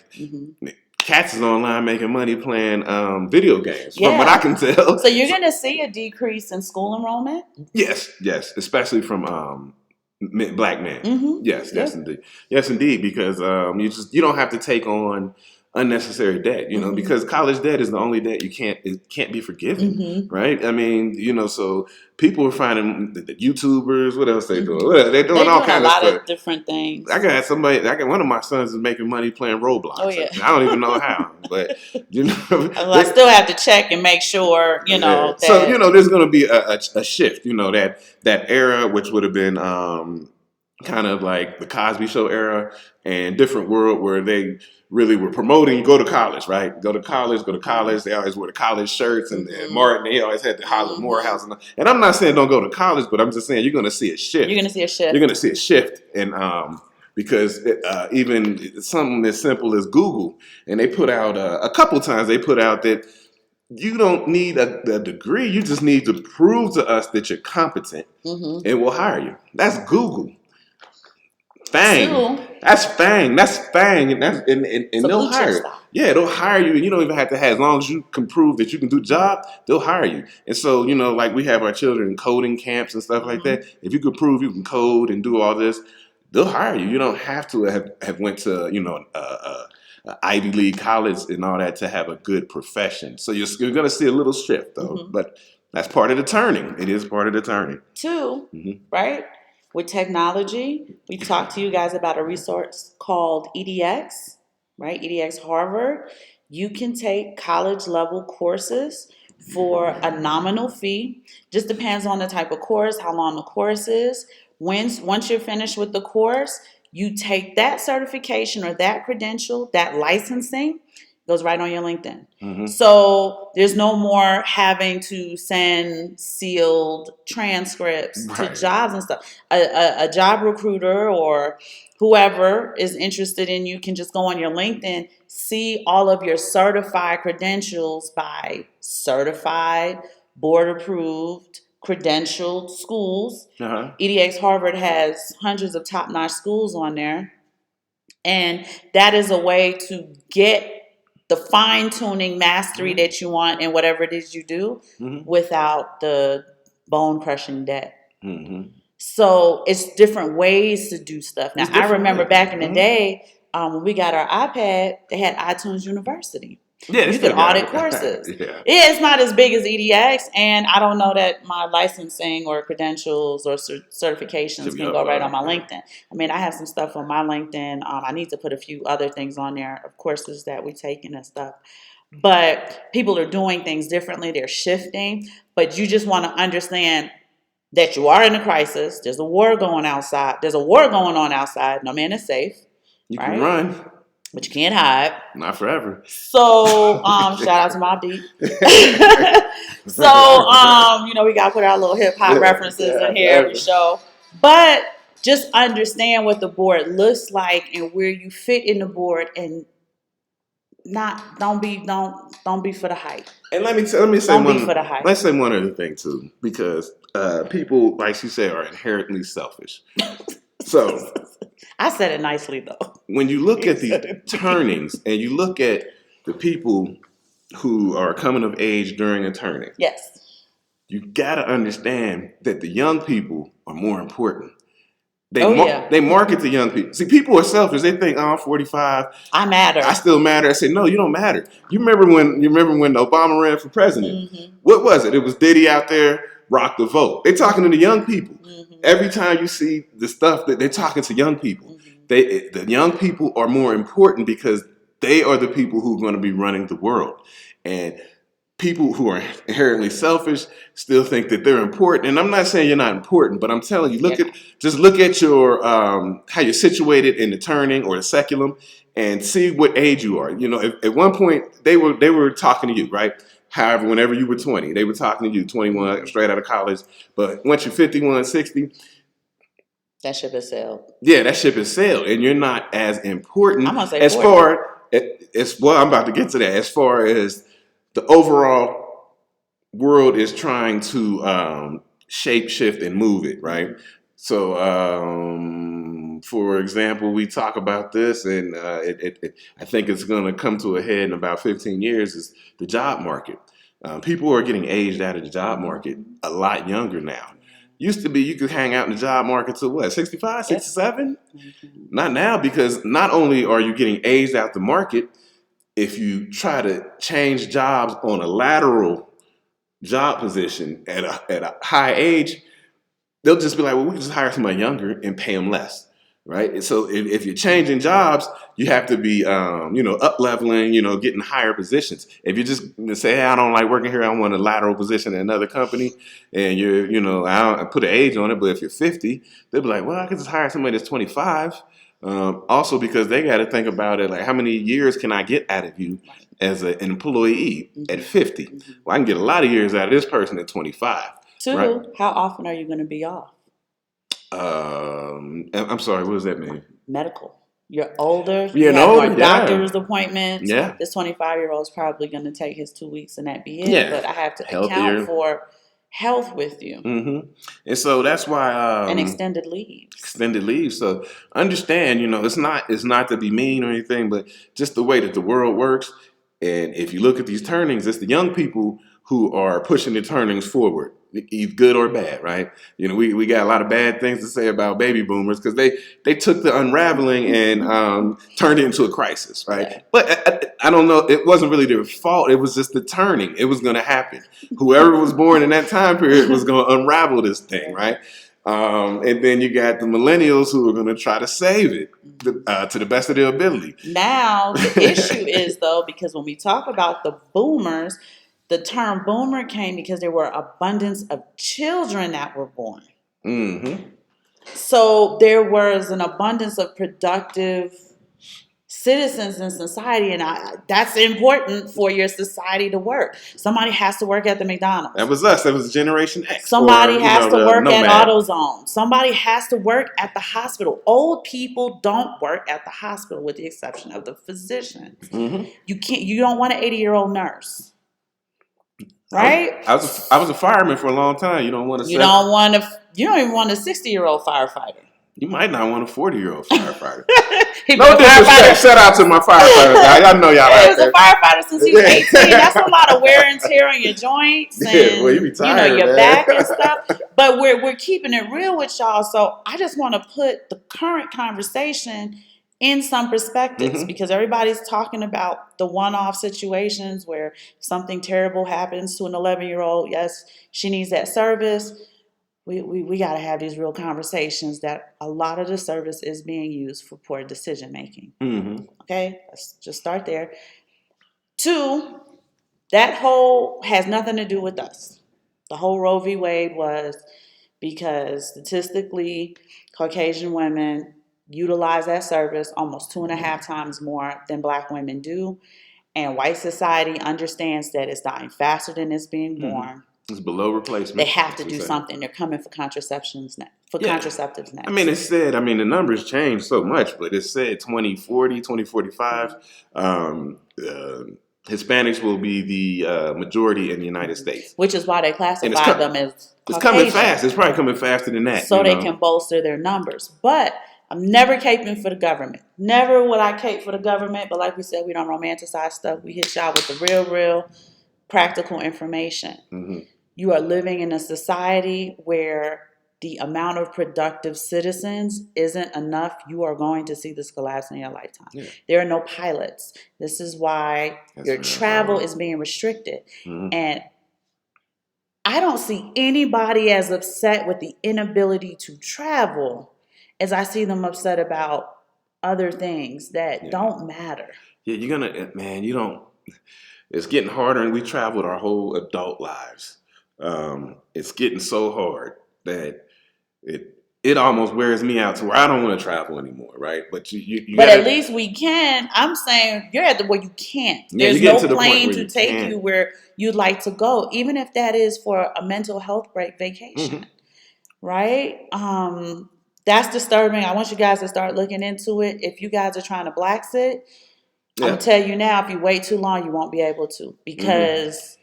Cats is online making money playing video games, from what I can tell. So you're going to see a decrease in school enrollment? Yes, especially from black men. Yes, indeed, because you don't have to take on unnecessary debt, because college debt is the only debt it can't be forgiven, right? I mean, so people are finding the YouTubers. What else they doing? They're doing all kinds of stuff. Of different things. I got one of my sons is making money playing Roblox. Oh yeah, I don't even know how, but well, I still have to check and make sure, That... So there's going to be a shift. That era, which would have been kind of like the Cosby Show era and different world where they really were promoting go to college, right? Go to college. They always wore the college shirts and Martin, they always had the Hollywood Morehouse. And I'm not saying don't go to college, but I'm just saying you're going to see a shift. You're going to see a shift. And because even something as simple as Google, and they put out a couple times, they put out that you don't need a degree. You just need to prove to us that you're competent and we'll hire you. That's Google. Fang. That's Fang. And they'll hire you. Yeah, they'll hire you, and you don't even have to have, as long as you can prove that you can do the job, they'll hire you. And so, like we have our children in coding camps and stuff like that. If you could prove you can code and do all this, they'll hire you. You don't have to have went to, Ivy League college and all that to have a good profession. So you're going to see a little shift, though. But that's part of the turning. It is part of the turning. Too, right? With technology, we talked to you guys about a resource called EDX, right? EDX Harvard. You can take college level courses for a nominal fee. Just depends on the type of course, how long the course is. Once you're finished with the course, you take that certification or that credential, that licensing, goes right on your LinkedIn. So there's no more having to send sealed transcripts to jobs and stuff. A job recruiter or whoever is interested in you can just go on your LinkedIn, see all of your certified credentials by certified, board approved, credentialed schools. EDX Harvard has hundreds of top-notch schools on there. And that is a way to get the fine-tuning mastery that you want in whatever it is you do without the bone-crushing debt. So it's different ways to do stuff. Now, I remember back in the day, when we got our iPad, they had iTunes University. Yeah, you could audit courses. It's not as big as EDX, and I don't know that my licensing or credentials or certifications can go right on my LinkedIn. I mean, I have some stuff on my LinkedIn. I need to put a few other things on there, of courses that we've taken and stuff. But people are doing things differently. They're shifting. But you just want to understand that you are in a crisis. There's a war going outside. There's a war going on outside. No man is safe. You can run. but you can't hide. Not forever. So, shout out to Mobb Deep. So, we got to put our little hip hop references in here every show. But just understand what the board looks like and where you fit in the board, and don't be for the hype. And let me say let's say one other thing too, because people, like she said, are inherently selfish. So I said it nicely though. When you look at these turnings and you look at the people who are coming of age during a turning, yes, you gotta understand that the young people are more important. They market to young people. See, people are selfish. They think, I'm 45. I matter. I still matter. I say, no, you don't matter. You remember when Obama ran for president? Mm-hmm. What was it? It was Diddy out there, rock the vote. They're talking to the young people. Mm-hmm. Every time you see the stuff that they're talking to young people, mm-hmm. The young people are more important because they are the people who are going to be running the world. And people who are inherently selfish still think that they're important. And I'm not saying you're not important, but I'm telling you, look at your how you're situated in the turning or the Seculum and see what age you are. At one point they were talking to you, right? However, whenever you were 20, they were talking to you, 21, straight out of college. But once you're 51, 60, that ship has sailed. Yeah, that ship has sailed, and you're not as important. I'm gonna say as 40. I'm about to get to that. As far as the overall world is trying to shape shift and move it, right? So, for example, we talk about this, and I think it's going to come to a head in about 15 years, is the job market. People are getting aged out of the job market a lot younger now. Used to be you could hang out in the job market till what, 65, 67? Not now, because not only are you getting aged out the market, if you try to change jobs on a lateral job position at a high age, they'll just be like, well, we can just hire somebody younger and pay them less, right? And so if you're changing jobs, you have to be, up leveling, getting higher positions. If you just say, hey, I don't like working here, I want a lateral position in another company, and I put an age on it, but if you're 50, they'll be like, well, I can just hire somebody that's 25. Also, because they got to think about it, like how many years can I get out of you as an employee at 50? Well, I can get a lot of years out of this person at 25. Two, right? How often are you going to be off? I'm sorry, what does that mean? Medical. You're older. You have more doctor's appointments. Yeah. This 25-year-old is probably going to take his 2 weeks and that be it. Yeah. But I have to account for health with you. Mm-hmm. And so that's why and extended leaves. So understand, it's not to be mean or anything, but just the way that the world works. And if you look at these turnings, it's the young people who are pushing the turnings forward, either good or bad, right? We got a lot of bad things to say about baby boomers because they took the unraveling and turned it into a crisis, right? Yeah. But I don't know, it wasn't really their fault. It was just the turning. It was going to happen. Whoever was born in that time period was going to unravel this thing, right? And then you got the millennials who are going to try to save it to the best of their ability. Now, the issue is, though, because when we talk about the boomers, the term boomer came because there were abundance of children that were born. Mm-hmm. So there was an abundance of productive citizens in society, and that's important for your society to work. Somebody has to work at the McDonald's. That was us. That was Generation X. Somebody has to work at AutoZone. Somebody has to work at the hospital. Old people don't work at the hospital, with the exception of the physician. Mm-hmm. You don't want an 80-year-old nurse. Right? I was a fireman for a long time. You don't want to. You don't even want a 60-year-old firefighter. You might not want a 40-year-old firefighter. No disrespect. Shout out to my firefighter guy. I know y'all. He was a firefighter since he was 18. That's a lot of wear and tear on your joints and well, you be tired, your back and stuff. But we're keeping it real with y'all. So I just want to put the current conversation in some perspectives, because everybody's talking about the one-off situations where something terrible happens to an 11-year-old. Yes, she needs that service. We got to have these real conversations that a lot of the service is being used for poor decision making. Mm-hmm. Okay, let's just start there. 2, that whole has nothing to do with us. The whole Roe v. Wade was because statistically, Caucasian women utilize that service almost 2.5 times more than Black women do. And white society understands that it's dying faster than it's being born. It's below They replacement. have to do something. They're coming for contraceptives next. I mean, it said, the numbers changed so much, but it said 2040, 2045, Hispanics will be the majority in the United States. Which is why they classify them as Caucasian. It's coming fast. It's probably coming faster than that. So they can bolster their numbers. But I'm never caping for the government. Never would I cape for the government. But like we said, we don't romanticize stuff. We hit y'all with the real practical information. Mm-hmm. You are living in a society where the amount of productive citizens isn't enough. You are going to see this collapse in your lifetime. Yeah. There are no pilots. This is why your travel is being restricted. Mm-hmm. And I don't see anybody as upset with the inability to travel as I see them upset about other things that don't matter. Yeah, it's getting harder, and we traveled our whole adult lives. It's getting so hard that it almost wears me out to where I don't want to travel anymore, right? But you but at least we can. I'm saying you're at the where you can't. There's no plane to take you where you'd like to go, even if that is for a mental health break vacation, right? That's disturbing. I want you guys to start looking into it. If you guys are trying to black sit, I'm gonna tell you now, if you wait too long, you won't be able to, because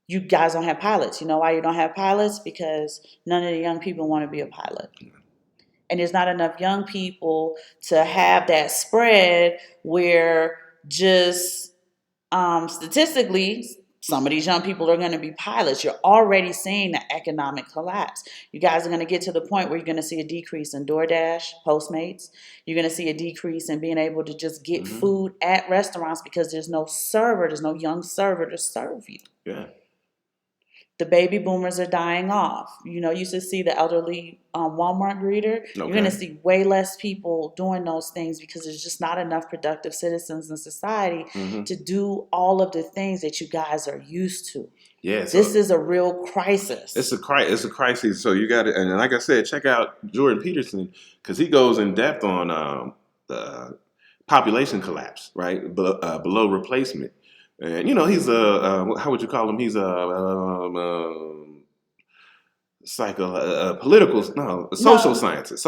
you guys don't have pilots. You know why you don't have pilots? Because none of the young people want to be a pilot. And there's not enough young people to have that spread where just statistically, some of these young people are going to be pilots. You're already seeing the economic collapse. You guys are going to get to the point where you're going to see a decrease in DoorDash, Postmates. You're going to see a decrease in being able to just get food at restaurants because there's no server, there's no young server to serve you. Yeah. The baby boomers are dying off. You used to see the elderly Walmart greeter. Okay. You're going to see way less people doing those things because there's just not enough productive citizens in society to do all of the things that you guys are used to. Yeah, this is a real crisis. It's a crisis. So you got to, and like I said, check out Jordan Peterson, because he goes in depth on the population collapse, right? Below replacement. And, he's how would you call him? He's social scientist.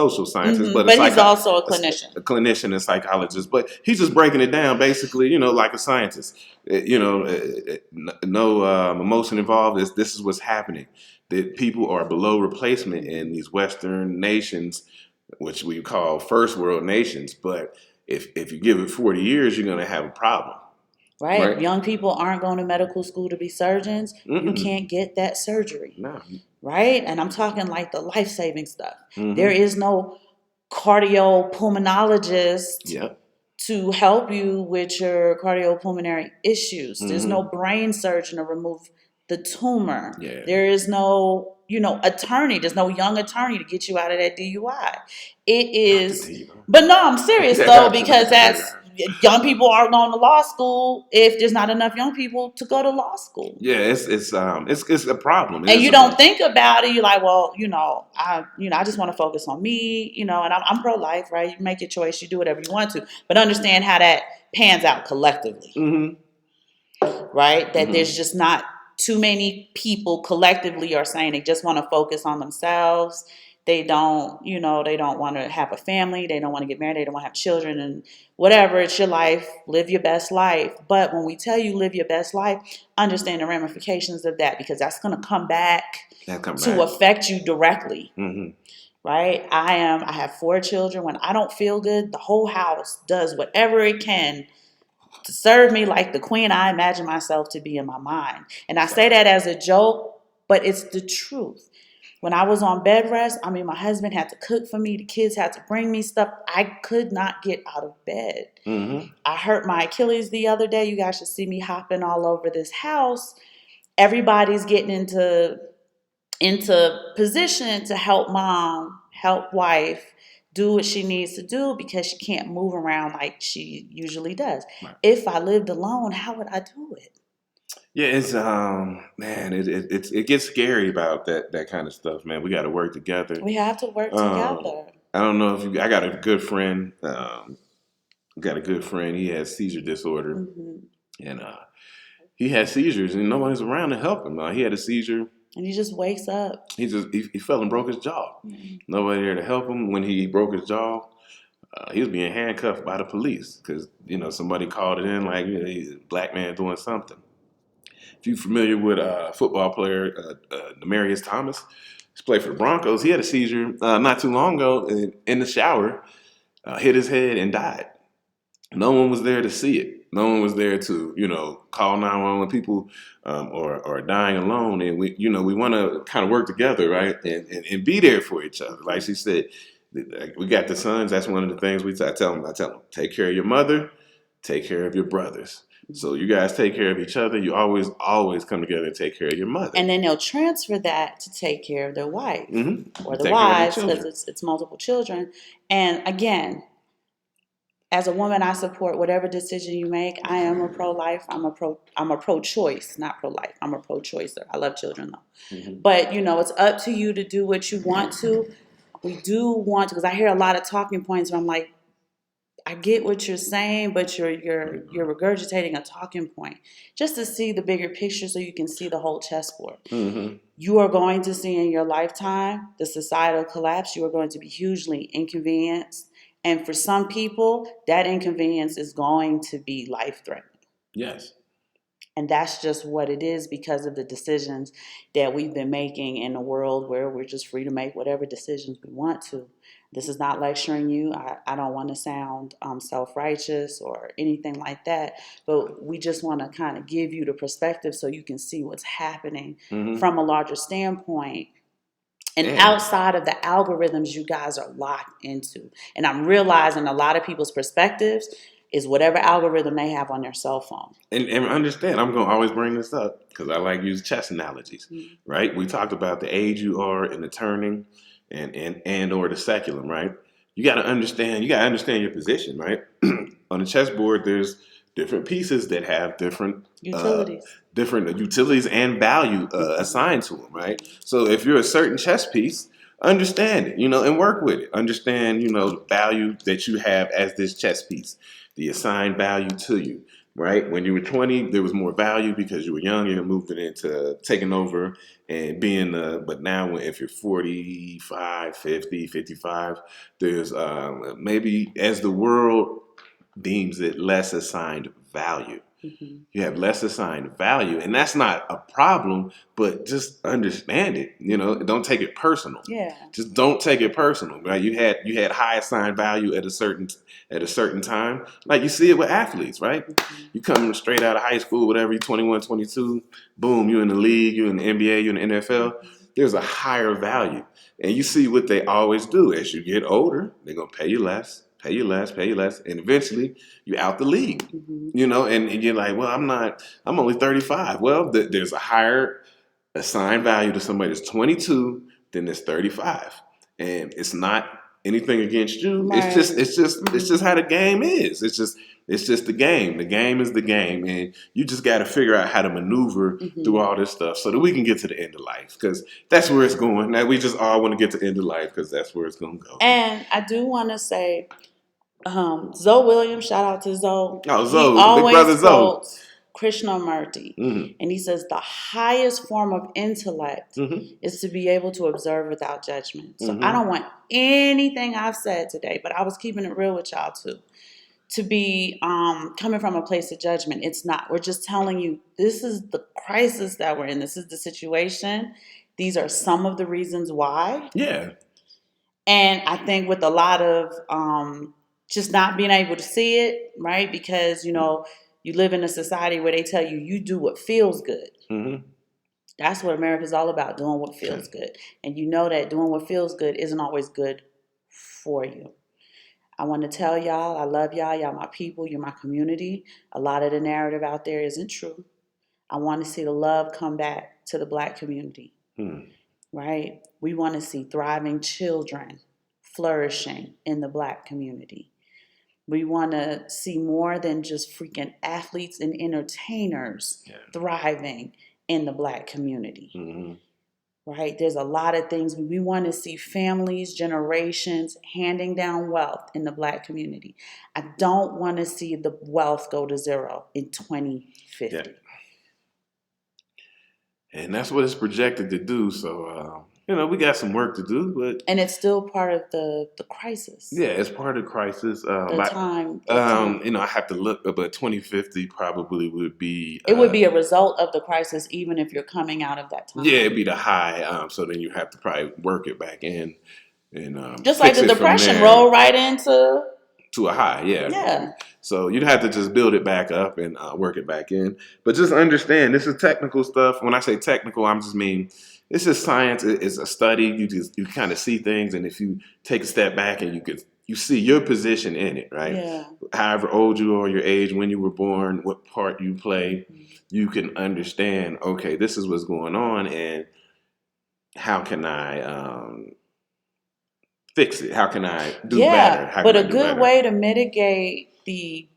But he's also a clinician. A clinician and psychologist. But he's just breaking it down, basically, like a scientist. No emotion involved. This is what's happening. That people are below replacement in these Western nations, which we call first world nations. But if you give it 40 years, you're going to have a problem. Right? Young people aren't going to medical school to be surgeons. You can't get that surgery. No. Right? And I'm talking like the life-saving stuff. There is no cardiopulmonologist to help you with your cardiopulmonary issues. There's no brain surgeon to remove the tumor. Yeah. There is no, attorney. There's no young attorney to get you out of that DUI. It is, but no, I'm serious though, because young people aren't going to law school if there's not enough young people to go to law school. Yeah, it's a problem. And you don't think about it. You're like, well, I just want to focus on me, and I'm pro-life, right? You make your choice, you do whatever you want to, but understand how that pans out collectively, right? That there's just not too many people collectively are saying they just want to focus on themselves. They don't want to have a family. They don't want to get married. They don't want to have children and whatever. It's your life. Live your best life. But when we tell you live your best life, understand the ramifications of that, because that's going to come back to affect you directly. Right? I have 4 children. When I don't feel good, the whole house does whatever it can to serve me like the queen I imagine myself to be in my mind. And I say that as a joke, but it's the truth. When I was on bed rest, my husband had to cook for me. The kids had to bring me stuff. I could not get out of bed. I hurt my Achilles the other day. You guys should see me hopping all over this house. Everybody's getting into position to help mom, help wife, do what she needs to do because she can't move around like she usually does. Right. If I lived alone, how would I do it? Yeah, it's it gets scary about that kind of stuff, man. We got to work together. We have to work together. I don't know if I got a good friend. He has seizure disorder, and he had seizures, and nobody's around to help him. He had a seizure, and he just wakes up. He fell and broke his jaw. Nobody there to help him. When he broke his jaw, he was being handcuffed by the police because somebody called it in like he's a black man doing something. If you're familiar with football player Demarius Thomas, he's played for the Broncos. He had a seizure not too long ago in the shower, hit his head and died. No one was there to see it. No one was there to call 911 when people are dying alone. And we want to kind of work together, right, and be there for each other. Like she said, we got the sons. That's one of the things I tell them, take care of your mother, take care of your brothers. So you guys take care of each other. You always come together and take care of your mother. And then they'll transfer that to take care of their wife or the Take wives because it's multiple children. And again, as a woman, I support whatever decision you make. I am a pro-life. I'm a pro-choice, not pro-life. I'm a pro-choicer. I love children though. But it's up to you to do what you want to. We do want to, because I hear a lot of talking points where I'm like, I get what you're saying, but you're regurgitating a talking point just to see the bigger picture so you can see the whole chessboard. You are going to see in your lifetime the societal collapse. You are going to be hugely inconvenienced. And for some people, that inconvenience is going to be life-threatening. Yes. And that's just what it is because of the decisions that we've been making in a world where we're just free to make whatever decisions we want to. This is not lecturing you. I don't want to sound self-righteous or anything like that. But we just want to kind of give you the perspective so you can see what's happening from a larger standpoint. And outside of the algorithms you guys are locked into. And I'm realizing a lot of people's perspectives is whatever algorithm they have on their cell phone. And understand, I'm going to always bring this up because I like to use chess analogies, right? We talked about the age you are in the turning and or the Seculum, right? You got to understand your position, right? On the chessboard, there's different pieces that have different utilities and value assigned to them, right? So if you're a certain chess piece, understand it, and work with it. Understand, the value that you have as this chess piece, the assigned value to you, right? When you were 20, there was more value because you were young and moved it into taking over and being but now if you're 45, 50, 55, there's maybe as the world deems it less assigned value. You have less assigned value, and that's not a problem, but just understand it. Don't take it personal. Yeah. Just don't take it personal. Right? You had high assigned value at a certain time. Like you see it with athletes, right? You come straight out of high school, whatever, you're 21, 22, boom, you're in the league, you're in the NBA, you're in the NFL. There's a higher value, and you see what they always do. As you get older, they're gonna pay you less. Pay you less, and eventually you're out the league, and you're like, well, I'm only 35. Well, there's a higher assigned value to somebody that's 22 than that's 35, and it's not anything against you. Right. It's just how the game is. It's just the game. The game is the game, and you just got to figure out how to maneuver through all this stuff so that we can get to the end of life, because that's where it's going. Now we just all want to get to the end of life because that's where it's going to go. And I do want to say, Zoe Williams, shout out to Zoe. Oh, Zoe, he always big brother Zoe. Krishnamurti, and he says the highest form of intellect is to be able to observe without judgment. So I don't want anything I've said today, but I was keeping it real with y'all too, to be coming from a place of judgment. It's not. We're just telling you this is the crisis that we're in. This is the situation. These are some of the reasons why. Yeah. And I think with a lot of just not being able to see it, right? Because, you live in a society where they tell you do what feels good. That's what America's all about, doing what feels good. And you know that doing what feels good isn't always good for you. I want to tell y'all, I love y'all. Y'all my people. You're my community. A lot of the narrative out there isn't true. I want to see the love come back to the Black community, right? We want to see thriving children flourishing in the Black community. We want to see more than just freaking athletes and entertainers thriving in the Black community. right? There's a lot of things we want to see families, generations handing down wealth in the Black community. I don't want to see the wealth go to zero in 2050. Yeah. And that's what it's projected to do. So, we got some work to do, but And it's still part of the crisis. yeah, it's part of the crisis. The time. I have to look, but 2050 probably would be. It would be a result of the crisis, even if you're coming out of that time. Yeah, it'd be the high. So then you have to probably work it back in, and just like the Depression rolled right into a high. Yeah. Yeah. So you'd have to just build it back up and work it back in. But just understand, this is technical stuff. When I say technical, I'm just mean it's just science. It's a study. You kind of see things, and if you take a step back and you see your position in it, right? Yeah. However old you are, your age, when you were born, what part you play, you can understand. Okay, this is what's going on, and how can I fix it? How can I do better? But a good way to mitigate the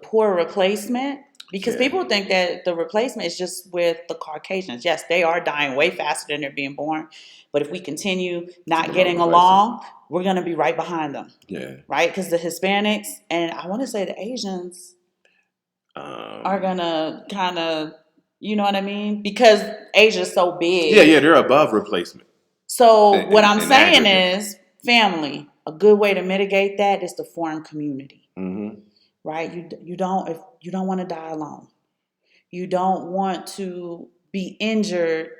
poor replacement, because people think that the replacement is just with the Caucasians. Yes, they are dying way faster than they're being born. But if we continue not getting along, we're going to be right behind them. Yeah. Right? Because the Hispanics and I want to say the Asians are going to kind of, you know what I mean? Because Asia's so big. Yeah, they're above replacement. So what I'm saying is, family, a good way to mitigate that is to form community. Mm-hmm. Right? You don't want to die alone. You don't want to be injured.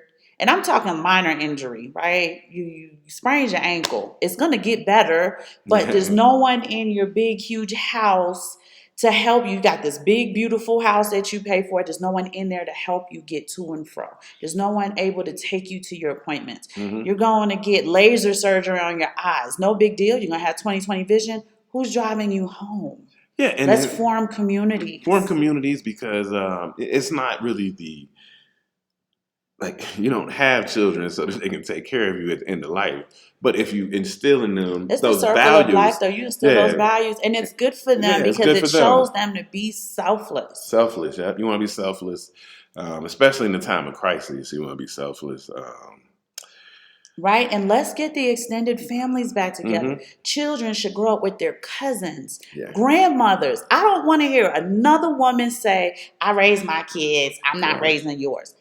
And I'm talking minor injury, right? You sprained your ankle. It's going to get better, but there's no one in your big, huge house to help you. You got this big, beautiful house that you pay for. There's no one in there to help you get to and fro. There's no one able to take you to your appointments. Mm-hmm. You're going to get laser surgery on your eyes. No big deal. You're going to have 20/20 vision. Who's driving you home? Yeah, and let's form communities. Form communities because it's not really you don't have children so that they can take care of you at the end of life. But if you instill in them it's those the circle values, of life, though. You instill those values, and it's good for them because it shows them to be selfless. Selfless, yeah. You want to be selfless, especially in the time of crisis. You want to be selfless. Right? And let's get the extended families back together. Mm-hmm. Children should grow up with their cousins, grandmothers. I don't want to hear another woman say, I raised my kids, I'm not raising yours.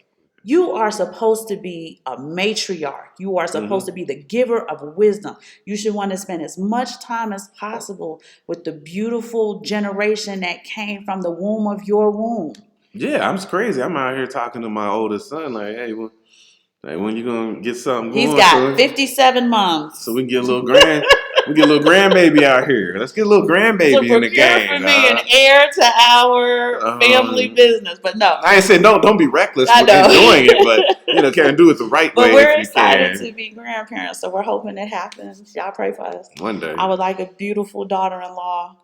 You are supposed to be a matriarch. You are supposed to be the giver of wisdom. You should want to spend as much time as possible with the beautiful generation that came from the womb of your womb. Yeah, I'm crazy. I'm out here talking to my oldest son like, hey, when you gonna get something going? He's got 57 months. So we can get a little grandbaby out here. Let's get a little grandbaby in the game. For me, an heir to our family business. But no. I ain't saying don't be reckless with doing it, but can't do it the right way. But we're excited to be grandparents, so we're hoping it happens. Y'all pray for us. One day. I would like a beautiful daughter-in-law.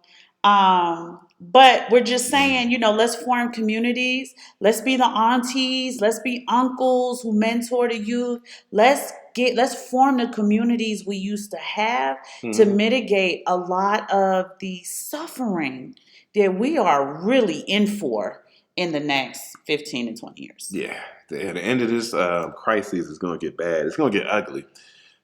But we're just saying, let's form communities. Let's be the aunties. Let's be uncles who mentor the youth. Let's form the communities we used to have to mitigate a lot of the suffering that we are really in for in the next 15 to 20 years. Yeah. At the end of this crisis, it's going to get bad. It's going to get ugly.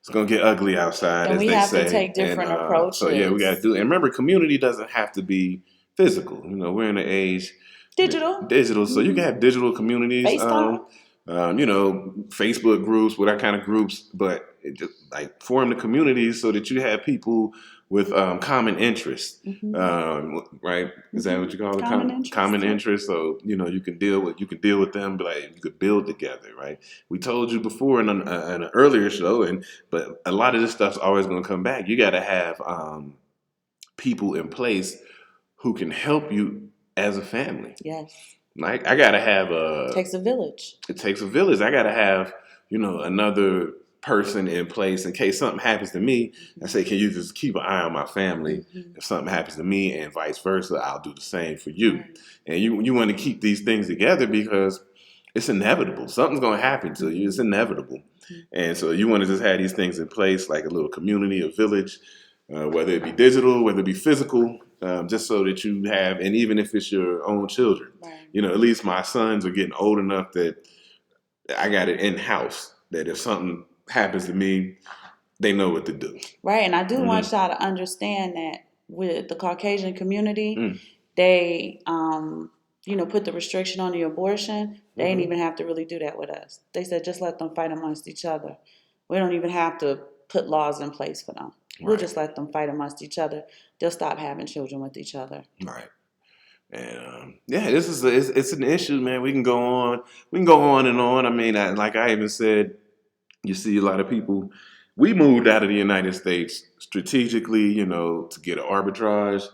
It's going to get ugly outside, and as they say. We have to take different approaches. So, we got to do it. And remember, community doesn't have to be physical. We're in the age. Digital. So you can have digital communities. FaceTime. Facebook groups, what kind of groups. But just form the communities so that you have people with common interests. Right? Is that what you call it? Common interests. So, you can deal with them, you could build together, right? We told you before in an earlier show, but a lot of this stuff's always going to come back. You got to have people in place who can help you as a family. Yes. I got to have It takes a village. It takes a village. I got to have, another person in place in case something happens to me. I say, can you just keep an eye on my family? If something happens to me and vice versa, I'll do the same for you. And you want to keep these things together because it's inevitable. Something's going to happen to you. It's inevitable. And so you want to just have these things in place, like a little community, a village, whether it be digital, whether it be physical, just so that you have, and even if it's your own children, at least my sons are getting old enough that I got it in-house. that if something happens to me, they know what to do. Right, and I do want y'all to understand that with the Caucasian community, Mm. they, put the restriction on the abortion. They ain't even have to really do that with us. They said just let them fight amongst each other. We don't even have to put laws in place for them. We'll just let them fight amongst each other. They'll stop having children with each other. Right. And this is it's an issue, man. We can go on and on. I mean, like I even said, you see a lot of people. We moved out of the United States strategically, to get an arbitrage,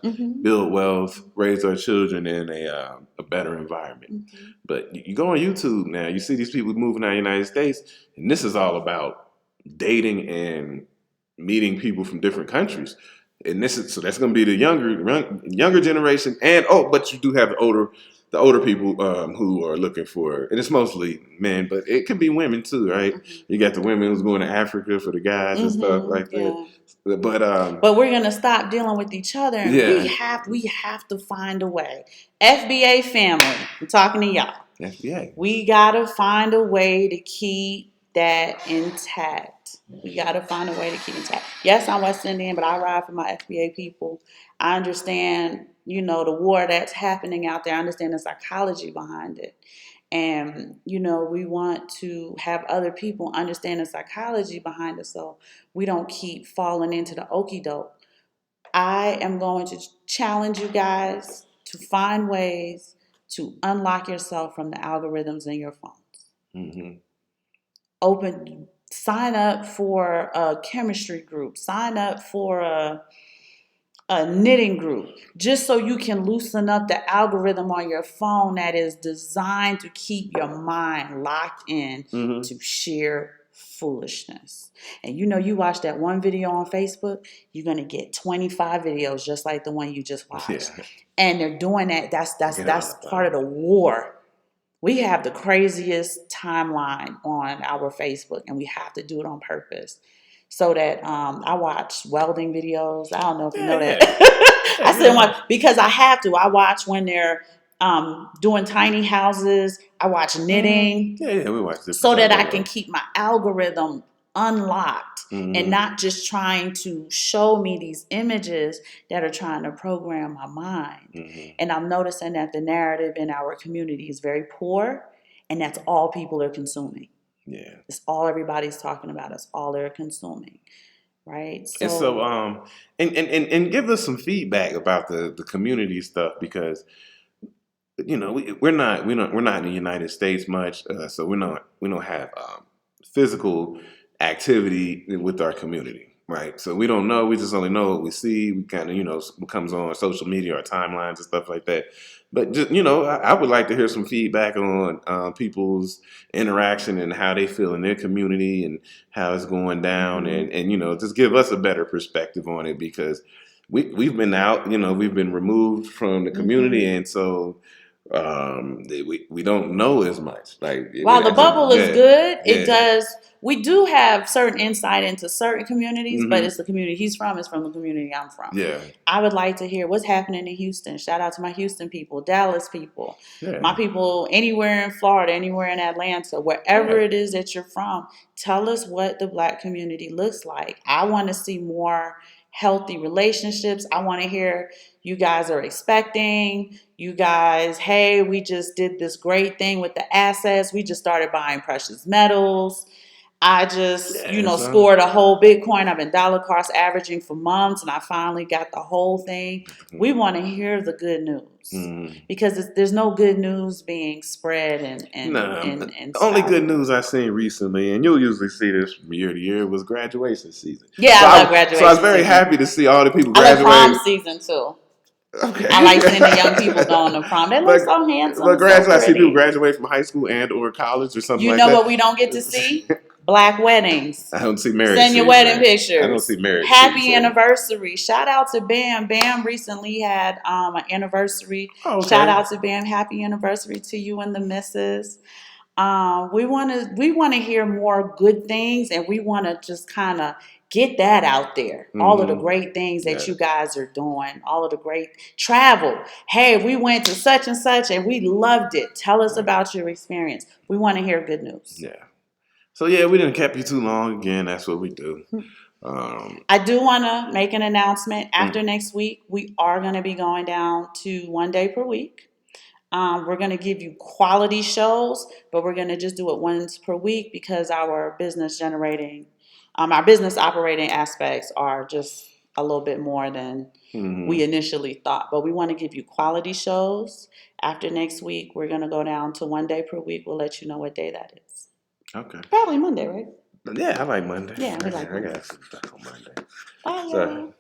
build wealth, raise our children in a better environment. But you go on YouTube now, you see these people moving out of the United States, and this is all about dating and meeting people from different countries. And so that's going to be the younger generation, but you do have the older people who are looking for, and it's mostly men, but it could be women too, right? You got the women who's going to Africa for the guys and stuff like that. But we're gonna stop dealing with each other, and we have to find a way. FBA family, I'm talking to y'all. FBA, we gotta find a way to keep that intact. We got to find a way to keep intact. Yes, I'm West Indian, but I ride for my FBA people. I understand, the war that's happening out there. I understand the psychology behind it. And, we want to have other people understand the psychology behind it so we don't keep falling into the okie doke. I am going to challenge you guys to find ways to unlock yourself from the algorithms in your phones. Sign up for a chemistry group. Sign up for a knitting group, just so you can loosen up the algorithm on your phone that is designed to keep your mind locked in to sheer foolishness. And you watch that one video on Facebook, you're going to get 25 videos just like the one you just watched. And they're doing that. That's part of the war. We have the craziest timeline on our Facebook, and we have to do it on purpose. So that I watch welding videos. I don't know if you know that. I said one because I have to. I watch when they're doing tiny houses. I watch knitting. We watch this so that I can keep my algorithm unlocked and not just trying to show me these images that are trying to program my mind. And I'm noticing that the narrative in our community is very poor, and that's all people are consuming. Yeah, it's all everybody's talking about. It's all they're consuming, right? And give us some feedback about the community stuff, because we're not in the United States much, so we don't have physical activity with our community, right? So we don't know. We just only know what we see. We kind of what comes on social media or timelines and stuff like that. But just, I would like to hear some feedback on people's interaction and how they feel in their community and how it's going down, and just give us a better perspective on it, because we've been out, we've been removed from the community, and so we don't know as much. Like, while the bubble is good, it does. We do have certain insight into certain communities, but it's the community he's from is from the community I'm from. Yeah, I would like to hear what's happening in Houston. Shout out to my Houston people, Dallas people, my people anywhere in Florida, anywhere in Atlanta, wherever it is that you're from. Tell us what the Black community looks like. I want to see more healthy relationships. I want to hear you guys are expecting. You guys, hey, we just did this great thing with the assets. We just started buying precious metals. I just, scored a whole Bitcoin. I've been dollar cost averaging for months, and I finally got the whole thing. We want to hear the good news, because there's no good news being spread. And only good news I've seen recently, and you'll usually see this from year to year, was graduation season. Yeah, I love graduation. So I was very happy to see all the people graduating. I love prom season too. Okay. I like seeing the young people going to prom. They look so handsome. But I see people graduate from high school and or college or something like that. You know what we don't get to see? Black weddings. I don't see marriage. Send your wedding pictures. I don't see marriage. Happy anniversary. Shout out to Bam. Bam recently had an anniversary. Oh, okay. Shout out to Bam. Happy anniversary to you and the missus. We want to hear more good things, and we want to just kind of get that out there. All of the great things that you guys are doing, all of the great travel. Hey, we went to such and such and we loved it. Tell us about your experience. We want to hear good news. Yeah. So yeah, we didn't keep you too long. Again, that's what we do. I do want to make an announcement. After Mm. next week, we are going to be going down to 1 day per week. We're going to give you quality shows, but we're going to just do it once per week because our business operating aspects are just a little bit more than we Mhm. initially thought. But we want to give you quality shows. After next week, we're going to go down to 1 day per week. We'll let you know what day that is. Okay. Probably Monday, right? Yeah, I like Monday. Yeah, we like I Monday. got some stuff on Monday. Bye, So. y'all.